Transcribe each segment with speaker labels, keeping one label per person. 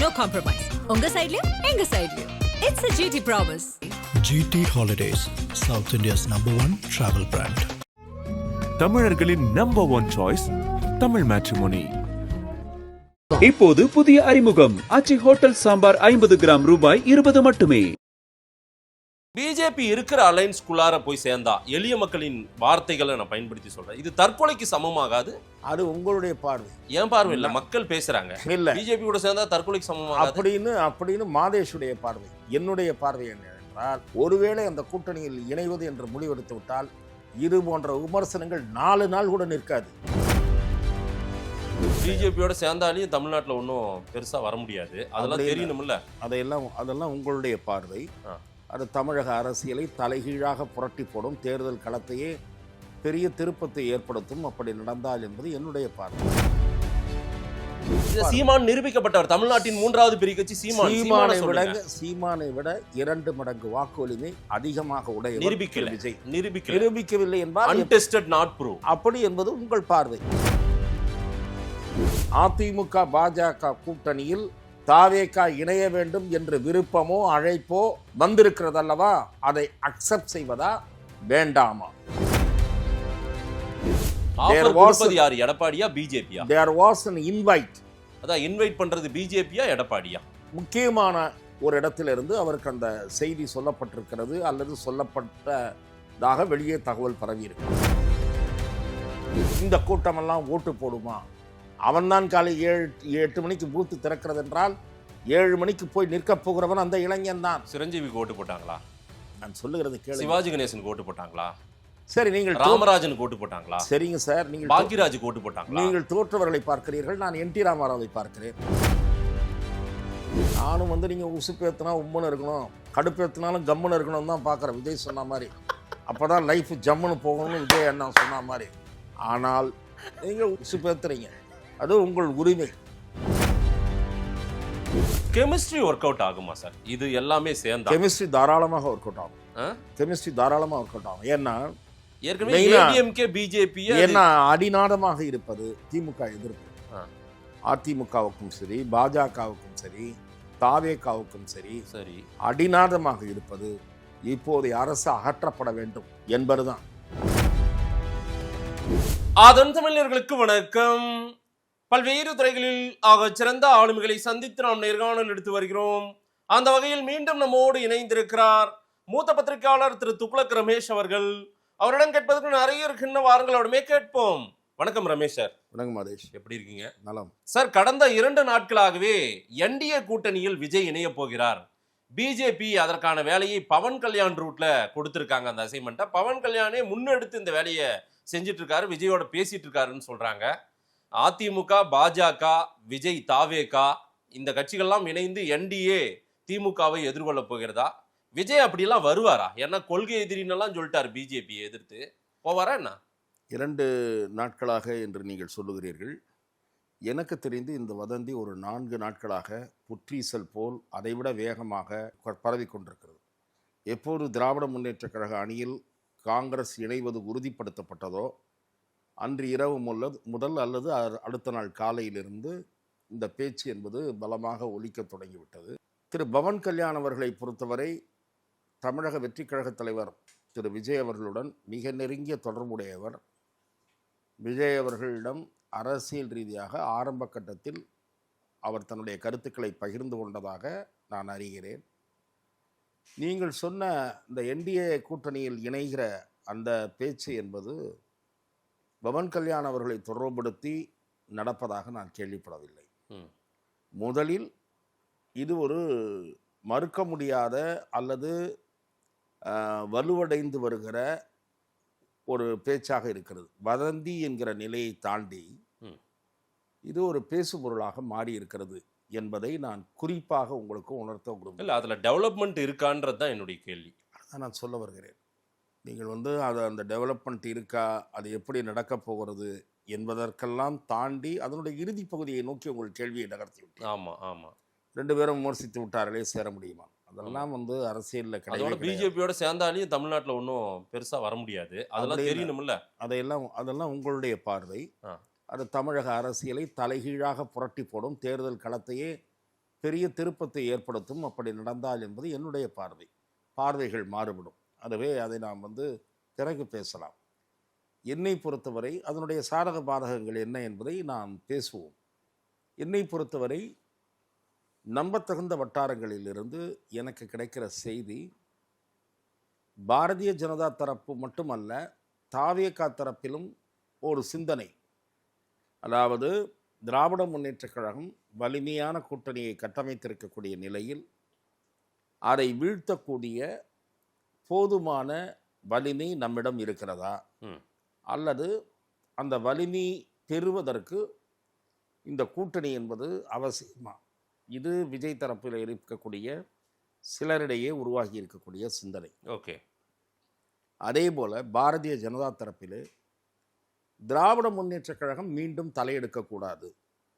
Speaker 1: No compromise. உங்க சைடுலயும் எங்க சைடுலயும். It's a GT promise.
Speaker 2: GT Holidays, South India's #1 travel brand.
Speaker 3: தமிழர்களின் number one choice Tamil matrimony.
Speaker 4: இப்போது புதிய அறிமுகம் ஆச்சி ஹோட்டல் சாம்பார் 50 கிராம் ரூபாய் 20 மட்டுமே.
Speaker 5: பிஜேபி இருக்கிற அலைன்ஸ்குள்ளார போய் சேர்ந்தா எளிய மக்களின் வார்த்தைகளை நான் பயன்படுத்தி சொல்றேன், இது தற்கொலைக்கு சமமாகாது?
Speaker 6: அது உங்களுடைய பார்வை.
Speaker 5: ஏன் பார்வை இல்ல, மக்கள் பேசுறாங்க.
Speaker 6: இல்ல,
Speaker 5: பிஜேபி கூட சேர்ந்தா தற்கொலைக்கு சமமாகாது
Speaker 6: அப்படின்னு மாதேஷுடைய பார்வை. என்னுடைய பார்வை என்ன என்றால், ஒருவேளை அந்த கூட்டணியில் இணைவது என்று முடிவெடுத்து விட்டால் இது போன்ற விமர்சனங்கள் 4 நாள் கூட நிற்காது.
Speaker 5: பிஜேபியோட சேர்ந்தாலையும் தமிழ்நாட்டில் ஒன்றும் பெருசா வர முடியாது, அதெல்லாம் தெரியணும்ல.
Speaker 6: அதெல்லாம் உங்களுடைய பார்வை. அது தமிழக அரசியலை தலைகீழாக புரட்டி போடும், தேர்தல் களத்தையே பெரிய திருப்பத்தை ஏற்படுத்தும் அப்படி நடந்தால் என்பது என்னுடைய பார்வை.
Speaker 5: சீமான் நிரூபிக்கப்பட்டவர், தமிழ்நாட்டின் 3வது பெரிய கட்சி
Speaker 6: சீமானை விட 2 மடங்கு வாக்கு வலிமை அதிகமாக உடைய
Speaker 5: நிரூபிக்கவில்லை
Speaker 6: என்பார்.
Speaker 5: அன்டெஸ்டட் நாட் ப்ரூவ் அப்படி
Speaker 6: என்பது உங்கள் பார்வை. அதிமுக பாஜக கூட்டணியில் தாவேகா இணைய வேண்டும் என்று விருப்பமோ அழைப்போ வந்திருக்கிறது அல்லவா, அதை அக்செப்ட் செய்வதா வேண்டாமா?
Speaker 5: எடப்பாடியா பிஜேபியா?
Speaker 6: There was an invite.
Speaker 5: அதான் இன்வைட் பண்றது பிஜேபியா எடப்பாடியா?
Speaker 6: முக்கியமான ஒரு இடத்திலிருந்து அவருக்கு அந்த செய்தி சொல்லப்பட்டிருக்கிறது அல்லது சொல்லப்பட்டதாக வெளியே தகவல் பரவி இருக்கு. இந்த கூட்டமெல்லாம் ஓட்டு போடுமா? அவன்தான் காலை 7-8 மணிக்கு பூத்து திறக்கிறது என்றால் 7 மணிக்கு போய் நிற்க போகிறவன் அந்த இளைஞன் தான்.
Speaker 5: சிரஞ்சீவிக்கு ஓட்டு போட்டாங்களா?
Speaker 6: நான் சொல்லுகிறது கேளு.
Speaker 5: சிவாஜி கணேசனுக்கு ஓட்டு போட்டாங்களா?
Speaker 6: சரி, நீங்கள்
Speaker 5: ராமராஜனுக்கு ஓட்டு போட்டாங்களா?
Speaker 6: சரிங்க சார், நீங்கள்
Speaker 5: பாக்யராஜுக்கு ஓட்டு போட்டாங்களா?
Speaker 6: நீங்கள் தோற்றவர்களை பார்க்கிறீர்கள், நான் NT ராமாராவை பார்க்கிறேன். நானும் நீங்கள் உசுப்பேத்தினா உம்முன்னு இருக்கணும், கடுப்பேத்தினாலும் கம்முன்னு இருக்கணும் தான் பார்க்குறேன். விஜய் சொன்ன மாதிரி அப்போதான் லைஃப் ஜம்முன்னு போகணும்னு விஜய் அண்ணா சொன்ன மாதிரி. ஆனால் நீங்கள் உசுப்பேத்துறீங்க, அது உங்கள் உரிமை.
Speaker 5: கெமிஸ்ட்ரி ஒர்க் அவுட் ஆகுமா சார்? இது எல்லாமே சேர்ந்தா
Speaker 6: கெமிஸ்ட்ரி தாராளமாக ஒர்க் அவுட் ஆகும். கெமிஸ்ட்ரி தாராளமாக ஒர்க் அவுட் ஆகும். ஏன்னா
Speaker 5: ஏற்கனவே ஏடிஎம்கே பிஜேபி
Speaker 6: ஏன்னா அடிநாதமாக இருப்பது திமுக எதிர்ப்பு. அதிமுகவுக்கும் சரி, பாஜகவுக்கும் சரி, தாவேகாவுக்கும் சரி
Speaker 5: சரி
Speaker 6: அடிநாதமாக இருப்பது இப்போதைய அரசு அகற்றப்பட வேண்டும் என்பதுதான்.
Speaker 5: அதன் தமிழர்களுக்கு வணக்கம். பல்வேறு துறைகளில் சிறந்த ஆளுமைகளை சந்தித்து நாம் நேர்காணல் எடுத்து வருகிறோம். அந்த வகையில் மீண்டும் நம்மோடு இணைந்திருக்கிறார் மூத்த பத்திரிகையாளர் திரு துக்ளக் ரமேஷ் அவர்கள். அவரிடம் கேட்பதற்கு நிறைய இருக்கின்ற வாரங்கள் அவருமே கேட்போம். வணக்கம் ரமேஷ் சார்.
Speaker 6: வணக்கம் மாதேஷ்,
Speaker 5: எப்படி இருக்கீங்க?
Speaker 6: நலம்
Speaker 5: சார். கடந்த 2 நாட்களாகவே என்டிஏ கூட்டணியில் விஜய் இணைய போகிறார். பிஜேபி அதற்கான வேலையை பவன் கல்யாண் ரூட்ல கொடுத்திருக்காங்க. அந்த அசைன்மெண்ட்டை பவன் கல்யாணே முன்னெடுத்து இந்த வேலையை செஞ்சிட்டு இருக்காரு, விஜயோட பேசிட்டு இருக்காருன்னு சொல்றாங்க. அதிமுக, பாஜக, விஜய், தாவேகா இந்த கட்சிகள்லாம் இணைந்து என்டிஏ திமுகவை எதிர்கொள்ள போகிறதா? விஜய் அப்படிலாம் வருவாரா? ஏன்னா கொள்கை எதிரின்னெல்லாம் சொல்லிட்டாரு, பிஜேபியை எதிர்த்து போவாரா என்ன?
Speaker 6: 2 நாட்களாக என்று நீங்கள் சொல்லுகிறீர்கள். எனக்கு தெரிந்து இந்த வதந்தி ஒரு 4 நாட்களாக புற்றீசல் போல் அதைவிட வேகமாக பரவி கொண்டிருக்கிறது. எப்போது திராவிட முன்னேற்ற கழக அணியில் காங்கிரஸ் இணைவது உறுதிப்படுத்தப்பட்டதோ அன்று இரவு முதல் அல்லது அடுத்த நாள் காலையிலிருந்து இந்த பேச்சு என்பது பலமாக ஒலிக்க தொடங்கிவிட்டது. திரு பவன் கல்யாண் அவர்களை பொறுத்தவரை தமிழக வெற்றி கழக தலைவர் திரு விஜய் அவர்களுடன் மிக நெருங்கிய தொடர்புடையவர். விஜய் அவர்களிடம் அரசியல் ரீதியாக ஆரம்ப கட்டத்தில் அவர் தன்னுடைய கருத்துக்களை பகிர்ந்து கொண்டதாக நான் அறிகிறேன். நீங்கள் சொன்ன இந்த என்டிஏ கூட்டணியில் இணைகிற அந்த பேச்சு என்பது பவன் கல்யாண் அவர்களை தொடர்புபடுத்தி நடப்பதாக நான் கேள்விப்படவில்லை. முதலில் இது ஒரு மறுக்க முடியாத அல்லது வலுவடைந்து வருகிற ஒரு பேச்சாக இருக்கிறது. வதந்தி என்கிற நிலையை தாண்டி இது ஒரு பேசுபொருளாக மாறி இருக்கிறது என்பதை நான் குறிப்பாக உங்களுக்கு உணர்த்த விரும்புகிறேன்.
Speaker 5: இல்லை, அதில் டெவலப்மெண்ட் இருக்கான்றது தான் என்னுடைய கேள்வி.
Speaker 6: அதான் நான் சொல்ல வருகிறேன். நீங்கள் அது அந்த டெவலப்மெண்ட் இருக்கா, அது எப்படி நடக்கப் போகிறது என்பதற்கெல்லாம் தாண்டி அதனுடைய இறுதி பகுதியை நோக்கி உங்கள் கேள்வியை நகர்த்தி விட்டேன்.
Speaker 5: ஆமாம் ஆமாம்.
Speaker 6: 2 பேரும் விமர்சித்து விட்டார்களே, சேர முடியுமா? அதெல்லாம் அரசியலில் கிடையாது.
Speaker 5: பிஜேபியோட சேர்ந்தாலையும் தமிழ்நாட்டில் ஒன்றும் பெருசாக வர முடியாது, அதெல்லாம் தெரியணும்ல.
Speaker 6: அதெல்லாம் உங்களுடைய பார்வை. அது தமிழக அரசியலை தலைகீழாக புரட்டி போடும், தேர்தல் களத்தையே பெரிய திருப்பத்தை ஏற்படுத்தும் அப்படி நடந்தால் என்பது என்னுடைய பார்வைகள் மாறுபடும். அதுவே அதை நாம் பிறகு பேசலாம். என்னை பொறுத்தவரை அதனுடைய சாதக பாதகங்கள் என்ன என்பதை நாம் பேசுவோம். என்னை பொறுத்தவரை நம்பத்தகுந்த வட்டாரங்களிலிருந்து எனக்கு கிடைக்கிற செய்தி, பாரதிய ஜனதா தரப்பு மட்டுமல்ல, தாவேகா தரப்பிலும் ஒரு சிந்தனை, அதாவது திராவிட முன்னேற்றக் கழகம் வலிமையான கூட்டணியை கட்டமைத்திருக்கக்கூடிய நிலையில் அதை வீழ்த்தக்கூடிய போதுமான வலிமை நம்மிடம் இருக்கிறதா, அல்லது அந்த வலிமை பெறுவதற்கு இந்த கூட்டணி என்பது அவசியமா? இது விஜய் தரப்பில் இருக்கக்கூடிய சிலரிடையே உருவாகி இருக்கக்கூடிய சிந்தனை.
Speaker 5: ஓகே.
Speaker 6: அதே போல பாரதிய ஜனதா தரப்பில் திராவிட முன்னேற்றக் கழகம் மீண்டும் தலையெடுக்கக்கூடாது,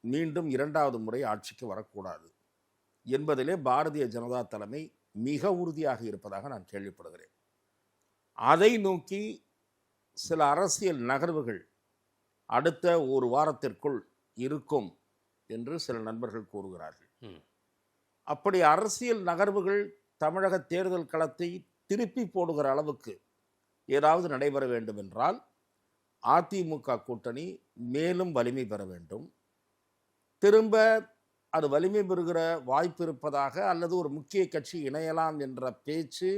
Speaker 6: மீண்டும் 2வது முறை ஆட்சிக்கு வரக்கூடாது என்பதிலே பாரதிய ஜனதா தலைமை மிக உறுதியாக இருப்பதாக நான் கேள்விப்படுகிறேன். அதை நோக்கி சில அரசியல் நகர்வுகள் அடுத்த ஒரு வாரத்திற்குள் இருக்கும் என்று சில நண்பர்கள் கூறுகிறார்கள். அப்படி அரசியல் நகர்வுகள் தமிழக தேர்தல் களத்தை திருப்பி போடுகிற அளவுக்கு ஏதாவது நடைபெற வேண்டும் என்றால் அதிமுக கூட்டணி மேலும் வலிமை பெற வேண்டும். திரும்ப அது வலிமை பெறுகிற வாய்ப்பு இருப்பதாக அல்லது ஒரு முக்கிய கட்சி இணையலாம் என்ற பேச்சு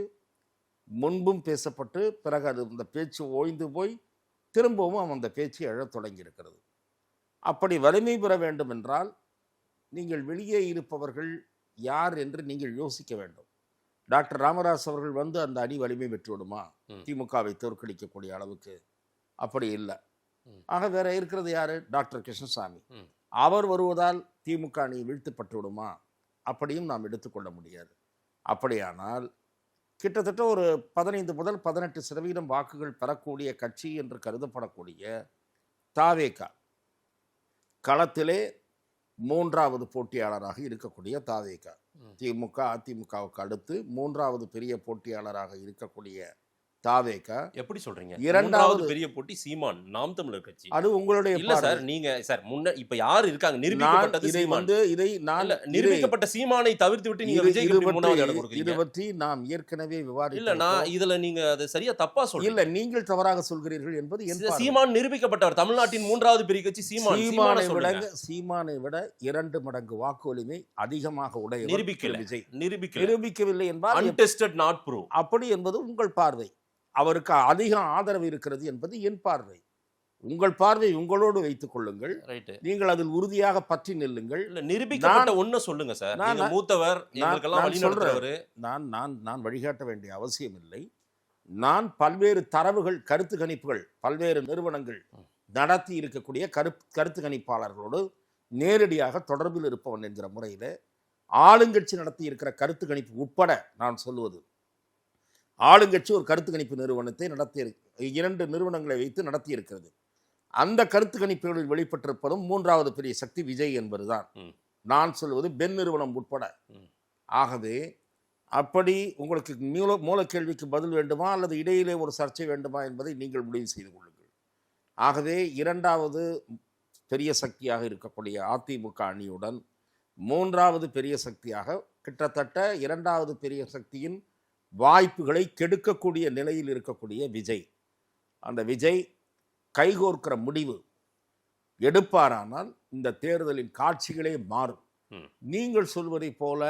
Speaker 6: முன்பும் பேசப்பட்டு பிறகு அது இந்த பேச்சு ஓய்ந்து போய் திரும்பவும் அந்த பேச்சு எழத் தொடங்கி இருக்கிறது. அப்படி வலிமை பெற வேண்டும் என்றால் நீங்கள் வெளியே இருப்பவர்கள் யார் என்று நீங்கள் யோசிக்க வேண்டும். டாக்டர் ராமதாஸ் அவர்கள் அந்த அணி வலிமை பெற்று விடுமா திமுகவை தோற்கடிக்கக்கூடிய அளவுக்கு? அப்படி இல்லை. ஆக வேற இருக்கிறது யாரு? டாக்டர் கிருஷ்ணசாமி. அவர் வருவதால் திமுக அணி வீழ்த்தப்பட்டு விடுமா? அப்படியும் நாம் எடுத்துக்கொள்ள முடியாது. அப்படியானால் கிட்டத்தட்ட ஒரு 15 முதல் 18% வாக்குகள் பெறக்கூடிய கட்சி என்று கருதப்படக்கூடிய தாவேகா களத்திலே 3வது போட்டியாளராக இருக்கக்கூடிய தாவேகா, திமுக அதிமுகவுக்கு அடுத்து 3வது பெரிய போட்டியாளராக இருக்கக்கூடிய தாவேகா.
Speaker 5: எப்படி சொல்றீங்க?
Speaker 6: 2வது
Speaker 5: பெரிய போட்டி சீமான், நாம் தமிழர் கட்சி.
Speaker 6: அது உங்களுடைய
Speaker 5: இல்ல சார், நீங்க சார் முன்ன இப்ப யார் இருக்காங்க நிரூபிக்கப்பட்டது சீமான்.
Speaker 6: இதை நான்
Speaker 5: நிரூபிக்கப்பட்ட சீமானை தவிர்த்து விட்டு நீங்க விஜய்க்கு 3வது இடம் கொடுக்கிறீங்க.
Speaker 6: இது பற்றி நாம் ஏற்கனவே விவாதித்தோம்.
Speaker 5: இல்ல நான் இதுல நீங்க அது சரியா தப்பா சொல்றீங்க.
Speaker 6: இல்ல நீங்கள் தவறாக சொல்கிறீர்கள் என்பது என் பார்வை.
Speaker 5: சீமான் நிரூபிக்கப்பட்டவர். தமிழ்நாட்டின் 3வது பெரிய கட்சி சீமான்.
Speaker 6: சீமானை விட 2 மடங்கு வாக்கு வலிமை அதிகமாக உடைய விஜய்.
Speaker 5: நிரூபிக்கவில்லை
Speaker 6: என்பால்
Speaker 5: அன்டெஸ்டட் நாட் ப்ரூவ்.
Speaker 6: அப்படி என்பது உங்கள் பார்வை. அவருக்கு அதிக ஆதரவு இருக்கிறது என்பது என் பார்வை. உங்கள் பார்வை உங்களோடு வைத்துக் கொள்ளுங்கள். நீங்கள் அதில் உறுதியாக பற்றி நில்லுங்கள்.
Speaker 5: நிரூபிக்கப்பட்ட ஒண்ணு சொல்லுங்க சார். நீங்க மூத்தவர், எங்களுக்கெல்லாம் வழிநடத்துறவர்.
Speaker 6: நான் வழிகாட்ட வேண்டிய அவசியம் இல்லை. நான் பல்வேறு தரவுகள், கருத்து கணிப்புகள், பல்வேறு நிறுவனங்கள் நடத்தி இருக்கக்கூடிய கருத்து கணிப்பாளர்களோடு நேரடியாக தொடர்பில் இருப்பவன் என்கிற முறையில் ஆளுங்கட்சி நடத்தி இருக்கிற கருத்து கணிப்பு உட்பட நான் சொல்லுவது, ஆளுங்கட்சி ஒரு கருத்து கணிப்பு நிறுவனத்தை நடத்தி 2 நிறுவனங்களை வைத்து நடத்தி இருக்கிறது. அந்த கருத்து கணிப்புகளில் வெளிப்பட்டிருப்பதும் 3வது பெரிய சக்தி விஜய் என்பதுதான் நான் சொல்வது, பென் நிறுவனம் உட்பட. ஆகவே அப்படி உங்களுக்கு மூல கேள்விக்கு பதில் வேண்டுமா அல்லது இடையிலே ஒரு சர்ச்சை வேண்டுமா என்பதை நீங்கள் முடிவு செய்து கொள்ளுங்கள். ஆகவே 2வது பெரிய சக்தியாக இருக்கக்கூடிய அதிமுக அணியுடன் 3வது பெரிய சக்தியாக கிட்டத்தட்ட 2வது பெரிய சக்தியின் வாய்ப்புகளை கெடுக்கக்கூடிய நிலையில் இருக்கக்கூடிய விஜய், அந்த விஜய் கைகோர்க்கிற முடிவு எடுப்பாரானால் இந்த தேர்தலின் காட்சிகளே மாறும். நீங்கள் சொல்வதை போல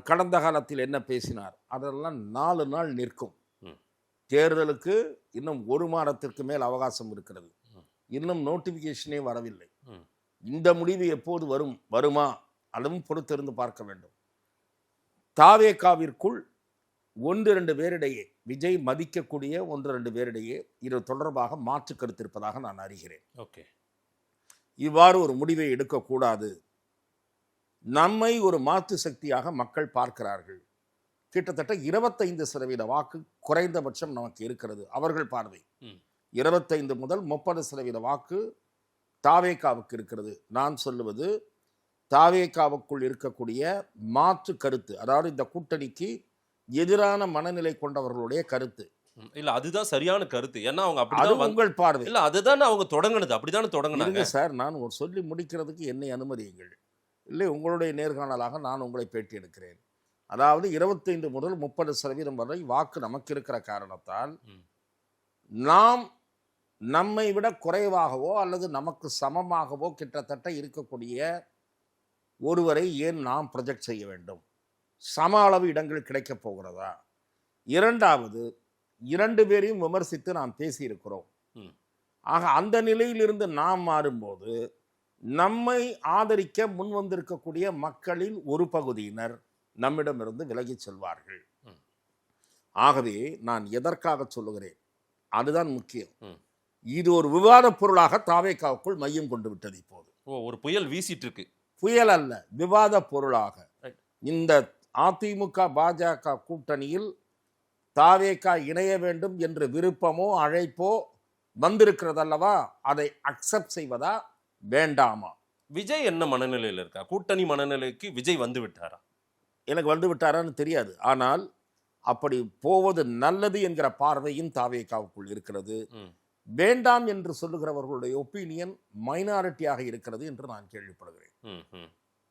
Speaker 6: கடந்த காலத்தில் என்ன பேசினார் அதெல்லாம் 4 நாள் நிற்கும். தேர்தலுக்கு இன்னும் 1 மாதத்திற்கு மேல் அவகாசம் இருக்கிறது. இன்னும் நோட்டிபிகேஷனே வரவில்லை. இந்த முடிவு எப்போது வருமா அதுவும் பொறுத்திருந்து பார்க்க வேண்டும். தாவேகாவிற்குள் 1-2 பேரிடையே, விஜய் மதிக்கக்கூடிய 1-2 பேரிடையே இது தொடர்பாக மாற்று கருத்து இருப்பதாக நான் அறிகிறேன்.
Speaker 5: ஓகே,
Speaker 6: இவ்வாறு ஒரு முடிவை எடுக்கக்கூடாது. நம்மை ஒரு மாற்று சக்தியாக மக்கள் பார்க்கிறார்கள். கிட்டத்தட்ட 25% வாக்கு குறைந்தபட்சம் நமக்கு இருக்கிறது அவர்கள் பார்வை. 25 முதல் 30% வாக்கு தாவேகாவுக்கு இருக்கிறது. நான் சொல்லுவது தாவேகாவுக்குள் இருக்கக்கூடிய மாற்று கருத்து, அதாவது இந்த கூட்டணிக்கு எதிரான மனநிலை கொண்டவர்களுடைய கருத்து.
Speaker 5: இல்ல அதுதான் சரியான கருத்து. ஏன்னா அவங்க அப்படிதான்
Speaker 6: உங்கள் பார்வை.
Speaker 5: இல்ல அதுதான் அவங்க தொடங்கினது, அப்படிதானே தொடங்கினாங்க
Speaker 6: சார். நான் ஒரு சொல்லி முடிக்கிறதுக்கு என்னை அனுமதியுங்கள். இல்லை உங்களுடைய நேர்காணலாக நான் உங்களை பேட்டி எடுக்கிறேன். அதாவது 25 முதல் 30% வரை வாக்கு நமக்கு இருக்கிற காரணத்தால் நாம் நம்மை விட குறைவாகவோ அல்லது நமக்கு சமமாகவோ கிட்டத்தட்ட இருக்கக்கூடிய ஒருவரை ஏன் நாம் ப்ரொஜெக்ட் செய்ய வேண்டும்? சம அளவு இடங்கள் கிடைக்கப் போகிறதா? இரண்டாவது, 2 பேரையும் விமர்சித்து நாம் பேசியிருக்கிறோம். ஆக அந்த நிலையிலிருந்து நாம் மாறும்போது நம்மை ஆதரிக்க முன் வந்திருக்கக்கூடிய மக்களில் ஒரு பகுதியினர் நம்மிடமிருந்து விலகிச் செல்வார்கள். ஆகவே நான் எதற்காக சொல்லுகிறேன், அதுதான் முக்கியம். இது ஒரு விவாத பொருளாக தாவேக்காவுக்குள் மையம் கொண்டு விட்டது. இப்போது
Speaker 5: ஒரு புயல் வீசிட்டு இருக்கு.
Speaker 6: புயல் அல்ல, விவாத பொருளாக. இந்த அதிமுக பாஜக கூட்டணியில் தாவேக்கா இணைய வேண்டும் என்ற விருப்பமோ அழைப்போ வந்திருக்கிறதல்லவா, அதை அக்செப்ட் செய்வதா வேண்டாமா?
Speaker 5: விஜய் என்ன மனநிலையில் இருக்கா? கூட்டணி மனநிலைக்கு விஜய் வந்து விட்டாரா?
Speaker 6: எனக்கு வந்து விட்டாரான்னு தெரியாது. ஆனால் அப்படி போவது நல்லது என்கிற பார்வையும் தாவேக்காவுக்குள் இருக்கிறது. வேண்டாம் என்று சொல்லுகிறவர்களுடைய ஒப்பீனியன் மைனாரிட்டியாக இருக்கிறது என்று நான் கேள்விப்படுகிறேன்.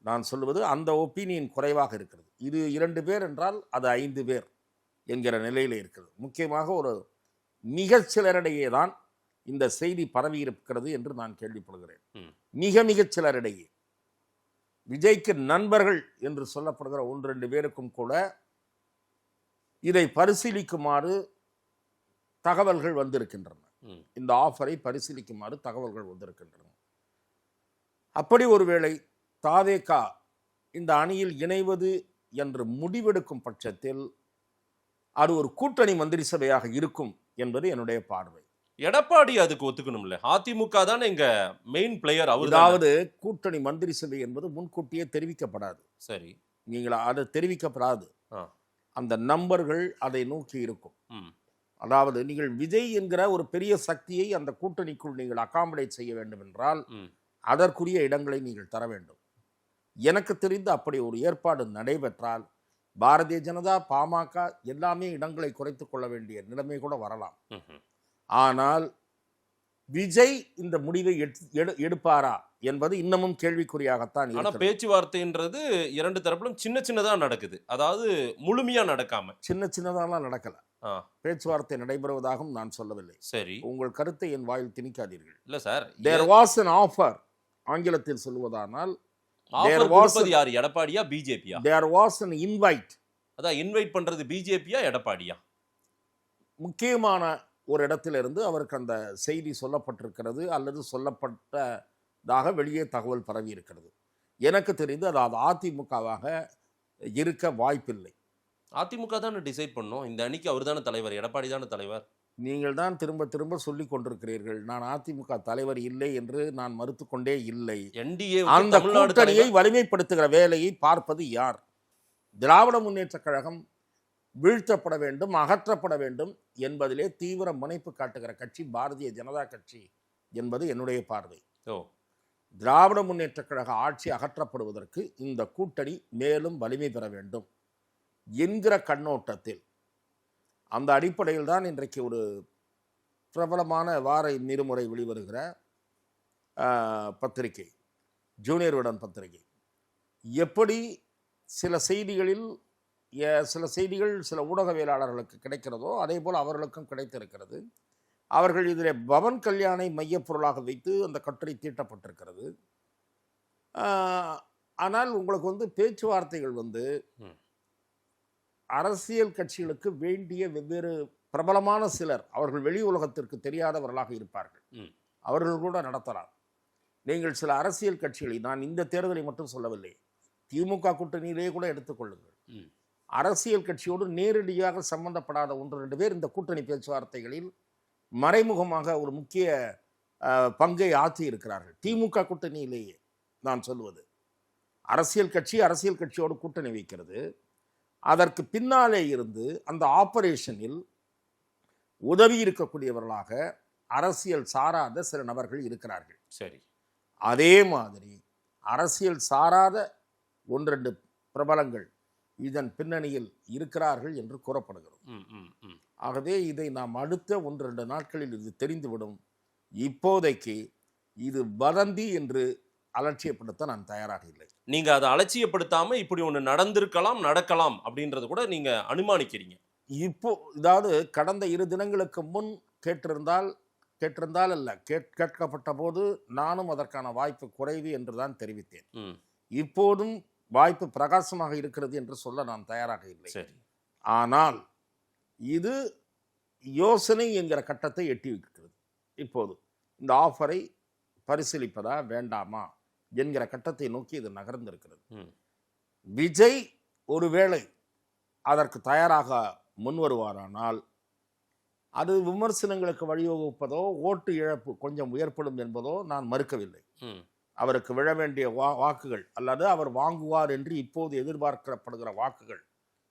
Speaker 6: நான் சொல்லுவது அந்த ஒப்பீனியன் குறைவாக இருக்கிறது. இது 2 பேர் என்றால் அது 5 பேர் என்கிற நிலையில் இருக்கிறது. முக்கியமாக ஒரு மிகச்சிலரிடையே தான் இந்த செய்தி பரவி இருக்கிறது என்று நான் கேள்விப்படுகிறேன். மிகச் சிலரிடையே, விஜய்க்கு நண்பர்கள் என்று சொல்லப்படுகிற 1-2 பேருக்கும் கூட இதை பரிசீலிக்குமாறு தகவல்கள் வந்திருக்கின்றன. இந்த ஆஃபரை பரிசீலிக்குமாறு தகவல்கள் வந்திருக்கின்றன. அப்படி ஒருவேளை தாவேகா இந்த அணியில் இணைவது என்று முடிவெடுக்கும் பட்சத்தில் அது ஒரு கூட்டணி மந்திரி சபையாக இருக்கும் என்பது என்னுடைய பார்வை.
Speaker 5: எடப்பாடி அதுக்கு ஒத்துக்கணும்ல. அதிமுக தான் எங்க மெயின் பிளேயர்.
Speaker 6: அதாவது கூட்டணி மந்திரி சபை என்பது முன்கூட்டியே தெரிவிக்கப்படாது.
Speaker 5: சரி,
Speaker 6: நீங்கள் அது தெரிவிக்கப்படாது. அந்த நம்பர்கள் அதை நோக்கி இருக்கும். அதாவது நீங்கள் விஜய் என்கிற ஒரு பெரிய சக்தியை அந்த கூட்டணிக்குள் நீங்கள் அகாமடேட் செய்ய வேண்டும் என்றால் அதற்குரிய இடங்களை நீங்கள் தர வேண்டும். எனக்கு தெரிந்து அப்படி ஒரு ஏற்பாடு நடைபெற்றால் பாரதிய ஜனதா, பாமக எல்லாமே இடங்களை குறைத்துக் கொள்ள வேண்டிய நிலைமை கூட வரலாம். ஆனால் விஜய் இந்த முடிவை எடுப்பாரா என்பது இன்னமும் கேள்விக்குறியாகத்தான்.
Speaker 5: ஆனா பேச்சுவார்த்தைன்றது 2 தரப்பிலும் சின்னதா நடக்குது. அதாவது முழுமையா நடக்காம
Speaker 6: சின்னதாலாம் நடக்கல. பேச்சுவார்த்தை நடைபெறுவதாகவும் நான் சொல்லவில்லை.
Speaker 5: சரி,
Speaker 6: உங்கள் கருத்தை என் வாயில் திணிக்காதீர்கள்.
Speaker 5: இல்ல sir,
Speaker 6: there was an offer. ஆங்கிலத்தில் சொல்வதானால்
Speaker 5: யார், எடப்பாடியா பிஜேபியா?
Speaker 6: there was an invite.
Speaker 5: அதான் இன்வைட் பண்றது பிஜேபியா எடப்பாடியா?
Speaker 6: முக்கியமான ஒரு இடத்திலிருந்து அவருக்கு அந்த செய்தி சொல்லப்பட்டிருக்கிறது அல்லது சொல்லப்பட்டதாக வெளியே தகவல் பரவி இருக்கிறது. எனக்கு தெரிந்து அது அதிமுகவாக இருக்க வாய்ப்பில்லை.
Speaker 5: அதிமுக தானே டிசைட் பண்ணோம். இந்த அணிக்கு அவர் தானே தலைவர், எடப்பாடி தானே தலைவர்.
Speaker 6: நீங்கள் தான் திரும்ப திரும்ப சொல்லிக் கொண்டிருக்கிறீர்கள். நான் அதிமுக தலைவர் இல்லை என்று நான் மறுத்துக்கொண்டே இல்லை. அந்த கூட்டணியை வலிமைப்படுத்துகிற வேலையை பார்ப்பது யார்? திராவிட முன்னேற்ற கழகம் வீழ்த்தப்பட வேண்டும், அகற்றப்பட வேண்டும் என்பதிலே தீவிர முனைப்பு காட்டுகிற கட்சி பாரதிய ஜனதா கட்சி என்பது என்னுடைய பார்வை. திராவிட முன்னேற்ற கழக ஆட்சி அகற்றப்படுவதற்கு இந்த கூட்டணி மேலும் வலிமை பெற வேண்டும் என்கிற கண்ணோட்டத்தில், அந்த அடிப்படையில் தான் இன்றைக்கு ஒரு பிரபலமான வார இருமுறை வெளிவருகிற பத்திரிகை, ஜூனியர் விடன் பத்திரிகை, எப்படி சில செய்திகள் சில ஊடகவியலாளர்களுக்கு கிடைக்கிறதோ அதே போல் அவர்களுக்கும் கிடைத்திருக்கிறது. அவர்கள் இதில் பவன் கல்யாணை மையப்பொருளாக வைத்து அந்த கட்டுரை தீட்டப்பட்டிருக்கிறது. ஆனால் உங்களுக்கு பேச்சுவார்த்தைகள் அரசியல் கட்சிகளுக்கு வேண்டிய வெவ்வேறு பிரபலமான சிலர், அவர்கள் வெளி உலகத்திற்கு தெரியாதவர்களாக இருப்பார்கள், அவர்கள் கூட நடத்தலாம். நீங்கள் சில அரசியல் கட்சிகளை, நான் இந்த தேர்தலை மட்டும் சொல்லவில்லை, திமுக கூட்டணியிலே கூட எடுத்துக்கொள்ளுங்கள், அரசியல் கட்சியோடு நேரடியாக சம்பந்தப்படாத 1-2 பேர் இந்த கூட்டணி பேச்சுவார்த்தைகளில் மறைமுகமாக ஒரு முக்கிய பங்கை ஆற்றி இருக்கிறார்கள். திமுக கூட்டணியிலேயே நான் சொல்லுவது, அரசியல் கட்சியோடு கூட்டணி வைக்கிறது, அதற்கு பின்னாலே இருந்து அந்த ஆபரேஷனில் உதவி இருக்கக்கூடியவர்களாக அரசியல் சாராத சில நபர்கள் இருக்கிறார்கள்.
Speaker 5: சரி,
Speaker 6: அதே மாதிரி அரசியல் சாராத 1-2 பிரபலங்கள் இதன் பின்னணியில் இருக்கிறார்கள் என்று கூறப்படுகிறது. ஆகவே இதை நாம் அடுத்த 1-2 நாட்களில் இது தெரிந்துவிடும். இப்போதைக்கு இது வதந்தி என்று அலட்சியப்படுத்த நான் தயாராக இல்லை.
Speaker 5: நீங்க அதை அலட்சியப்படுத்தாம இப்படி ஒண்ணு நடந்திருக்கலாம், நடக்கலாம் அப்படின்றது கூட நீங்க அனுமானிக்கிறீங்க.
Speaker 6: இப்போ இதாவது கடந்த 2 தினங்களுக்கு முன் கேட்டிருந்தால் அல்ல கேட்கப்பட்ட போது நானும் அதற்கான வாய்ப்பு குறைவு என்று தான் தெரிவித்தேன்.
Speaker 5: ம்,
Speaker 6: இப்போதும் வாய்ப்பு பிரகாசமாக இருக்கிறது என்று சொல்ல நான் தயாராக இல்லை.
Speaker 5: சரி.
Speaker 6: ஆனால் இது யோசனை என்கிற கட்டத்தை எட்டியிருக்கிறது. இப்போது இந்த ஆஃபரை பரிசீலிப்பதா வேண்டாமா என்கிற கட்டத்தை நோக்கி இது நகர்ந்திருக்கிறது.
Speaker 5: ம்,
Speaker 6: விஜய் ஒருவேளை அதற்கு தயாராக முன்வருவாரானால் அது விமர்சனங்களுக்கு வழிவகுப்பதோ ஓட்டு இழப்பு கொஞ்சம் உயர்ப்படும் என்பதோ நான் மறுக்கவில்லை.
Speaker 5: ம்,
Speaker 6: அவருக்கு விழ வேண்டிய வாக்குகள் அல்லது அவர் வாங்குவார் என்று இப்போது எதிர்பார்க்கப்படுகிற வாக்குகள்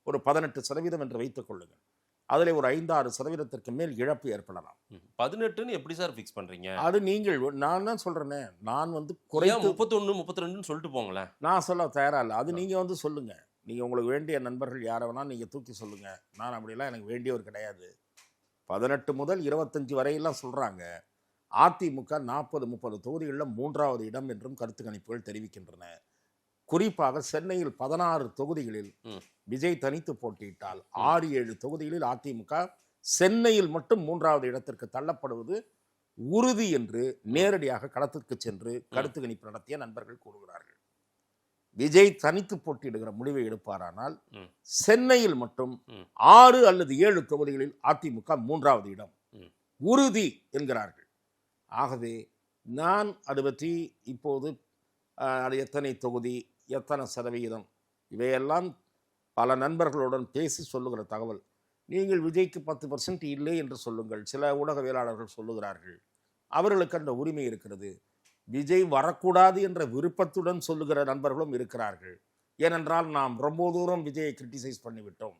Speaker 6: ஒரு 18% என்று வைத்துக் கொள்ளுங்கள். அதில் ஒரு 5-6% மேல் இழப்பு ஏற்படலாம்.
Speaker 5: 18ன்னு எப்படி சார் ஃபிக்ஸ் பண்றீங்க?
Speaker 6: அது நீங்கள் நான் தான் சொல்றேனே, நான்
Speaker 5: குறையா 31, 32ன்னு சொல்லிட்டு போங்களேன்.
Speaker 6: நான் சொல்ல தயாரா இல்லை. அது நீங்க சொல்லுங்க. நீங்க உங்களுக்கு வேண்டிய நண்பர்கள் யாரை வேணா நீங்க தூக்கி சொல்லுங்க. நான் அப்படிலாம் எனக்கு வேண்டியவர் கிடையாது. 18 முதல் 25 வரையெல்லாம் சொல்றாங்க. அதிமுக 40-30 தொகுதிகளில் 3வது இடம் என்றும் கருத்து கணிப்புகள் தெரிவிக்கின்றன. குறிப்பாக சென்னையில் 16 தொகுதிகளில் விஜய் தனித்து போட்டியிட்டால் 6-7 தொகுதிகளில் அதிமுக சென்னையில் மட்டும் 3வது இடத்திற்கு தள்ளப்படுவது உறுதி என்று நேரடியாக களத்திற்கு சென்று கருத்து கணிப்பு நடத்திய நண்பர்கள் கூறுகிறார்கள். விஜய் தனித்து போட்டியிடுகிற முடிவை எடுப்பாரானால் சென்னையில் மட்டும் 6 அல்லது 7 தொகுதிகளில் அதிமுக 3வது இடம் உறுதி என்கிறார்கள். ஆகவே நான் அது பற்றி இப்போது அது எத்தனை தொகுதி, எத்தனை சதவிகிதம், இவையெல்லாம் பல நண்பர்களுடன் பேசி சொல்லுகிற தகவல். நீங்கள் விஜய்க்கு 10% இல்லை என்று சொல்லுங்கள். சில ஊடகவியலாளர்கள் சொல்லுகிறார்கள். அவர்களுக்கு அந்த உரிமை இருக்கிறது. விஜய் வரக்கூடாது என்ற விருப்பத்துடன் சொல்லுகிற நண்பர்களும் இருக்கிறார்கள். ஏனென்றால் நாம் ரொம்ப தூரம் விஜயை கிரிட்டிசைஸ் பண்ணிவிட்டோம்.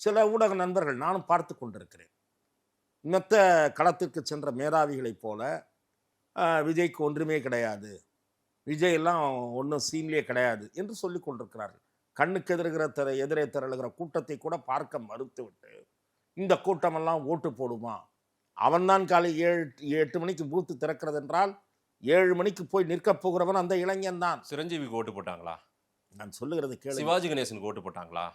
Speaker 6: சில ஊடக நண்பர்கள் நானும் பார்த்து கொண்டிருக்கிறேன். மற்ற களத்திற்கு சென்ற மேதாவிகளைப் போல விஜய்க்கு ஒன்றுமே கிடையாது, விஜய் எல்லாம் ஒன்றும் சீன்லேயே கிடையாது என்று சொல்லி கொண்டிருக்கிறார்கள். கண்ணுக்கு எதிரே திரளுகிற கூட்டத்தை கூட பார்க்க மறுத்துவிட்டு இந்த கூட்டமெல்லாம் ஓட்டு போடுமா? அவன்தான் காலை 7-8 மணிக்கு பூத்து திறக்கிறது என்றால் 7 மணிக்கு போய் நிற்கப் போகிறவன் அந்த இளைஞன் தான்.
Speaker 5: சிரஞ்சீவிக்கு ஓட்டு போட்டாங்களா?
Speaker 6: நான் சொல்லுகிறது கேளு.
Speaker 5: சிவாஜி கணேசனுக்கு ஓட்டு போட்டாங்களா?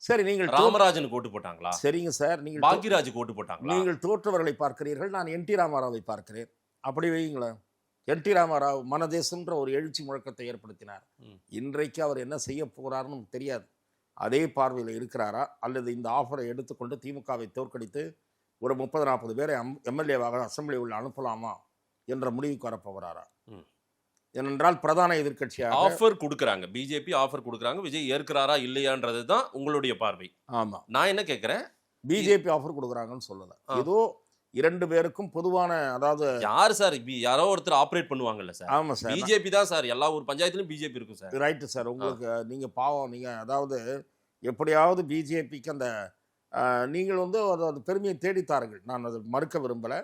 Speaker 6: சரி, நீங்கள்
Speaker 5: ராமராஜனுக்கு ஓட்டு போட்டாங்களா?
Speaker 6: சரிங்க சார், நீங்கள்
Speaker 5: பாக்யராஜுக்கு ஓட்டு போட்டாங்களா?
Speaker 6: நீங்கள் தோற்றவர்களை பார்க்கிறீர்கள், நான் NT ராமாராவை பார்க்கிறேன். அப்படி வைங்களேன். NT ராமாராவ் மனதேசம்ன்ற ஒரு எழுச்சி முழக்கத்தை ஏற்படுத்தினார். இன்றைக்கு அவர் என்ன செய்ய போகிறார்னு தெரியாது. அதே பார்வையில் இருக்கிறாரா அல்லது இந்த ஆஃபரை எடுத்துக்கொண்டு திமுகவை தோற்கடித்து ஒரு 30-40 பேரை எம்எல்ஏவாக அசம்பிளி உள்ள அனுப்பலாமா என்ற முடிவுக்கு வரப்போகிறாரா? ஏனென்றால் பிரதான எதிர்க்கட்சியாக
Speaker 5: ஆஃபர் கொடுக்குறாங்க, பிஜேபி ஆஃபர் கொடுக்குறாங்க. விஜய் ஏற்கிறாரா இல்லையான்றது தான் உங்களுடைய பார்வை.
Speaker 6: ஆமா,
Speaker 5: நான் என்ன கேட்கிறேன்,
Speaker 6: பிஜேபி ஆஃபர் கொடுக்குறாங்கன்னு சொல்லல. ஏதோ 2 பேருக்கும் பொதுவான, அதாவது
Speaker 5: யாரு சார் யாரோ ஒருத்தர் ஆப்ரேட் பண்ணுவாங்கல்ல சார்?
Speaker 6: ஆமா சார்,
Speaker 5: பிஜேபி தான் சார். எல்லா ஊர் பஞ்சாயத்துலயும் பிஜேபி இருக்கும் சார்.
Speaker 6: Right sir. உங்களுக்கு நீங்க பாவம், நீங்க அதாவது எப்படியாவது பிஜேபிக்கு அந்த நீங்கள் அது பெருமையை தேடித்தாருங்கள். நான் அதை மறுக்க விரும்பலை.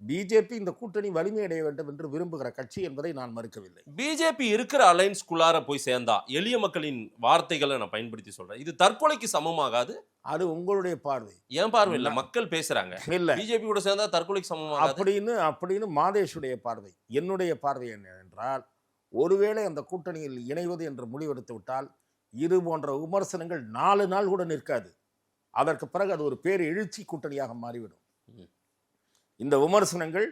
Speaker 6: பிஜேபி இந்த கூட்டணி வலிமையடைய வேண்டும் என்று விரும்புகிற கட்சி என்பதை நான் மறுக்கவில்லை.
Speaker 5: பிஜேபி இருக்கிற அலைன்ஸ்குள்ளார போய் சேர்ந்தா, எளிய மக்களின் வார்த்தைகளை நான் பயன்படுத்தி சொல்றேன், இது தற்கொலைக்கு சமமாகாது?
Speaker 6: அது உங்களுடைய பார்வை.
Speaker 5: ஏன் பார்வை இல்ல, மக்கள் பேசுறாங்க.
Speaker 6: இல்ல,
Speaker 5: பிஜேபி கூட சேர்ந்தா தற்கொலைக்கு சமமாகாது
Speaker 6: அப்படின்னு மாதேஷுடைய பார்வை. என்னுடைய பார்வை என்ன என்றால், ஒருவேளை அந்த கூட்டணியில் இணைவது என்று முடிவெடுத்து விட்டால் இது போன்ற விமர்சனங்கள் 4 நாள் கூட நிற்காது. அதற்கு பிறகு அது ஒரு பேர் எழுச்சி கூட்டணியாக மாறிவிடும். இந்த விமர்சனங்கள்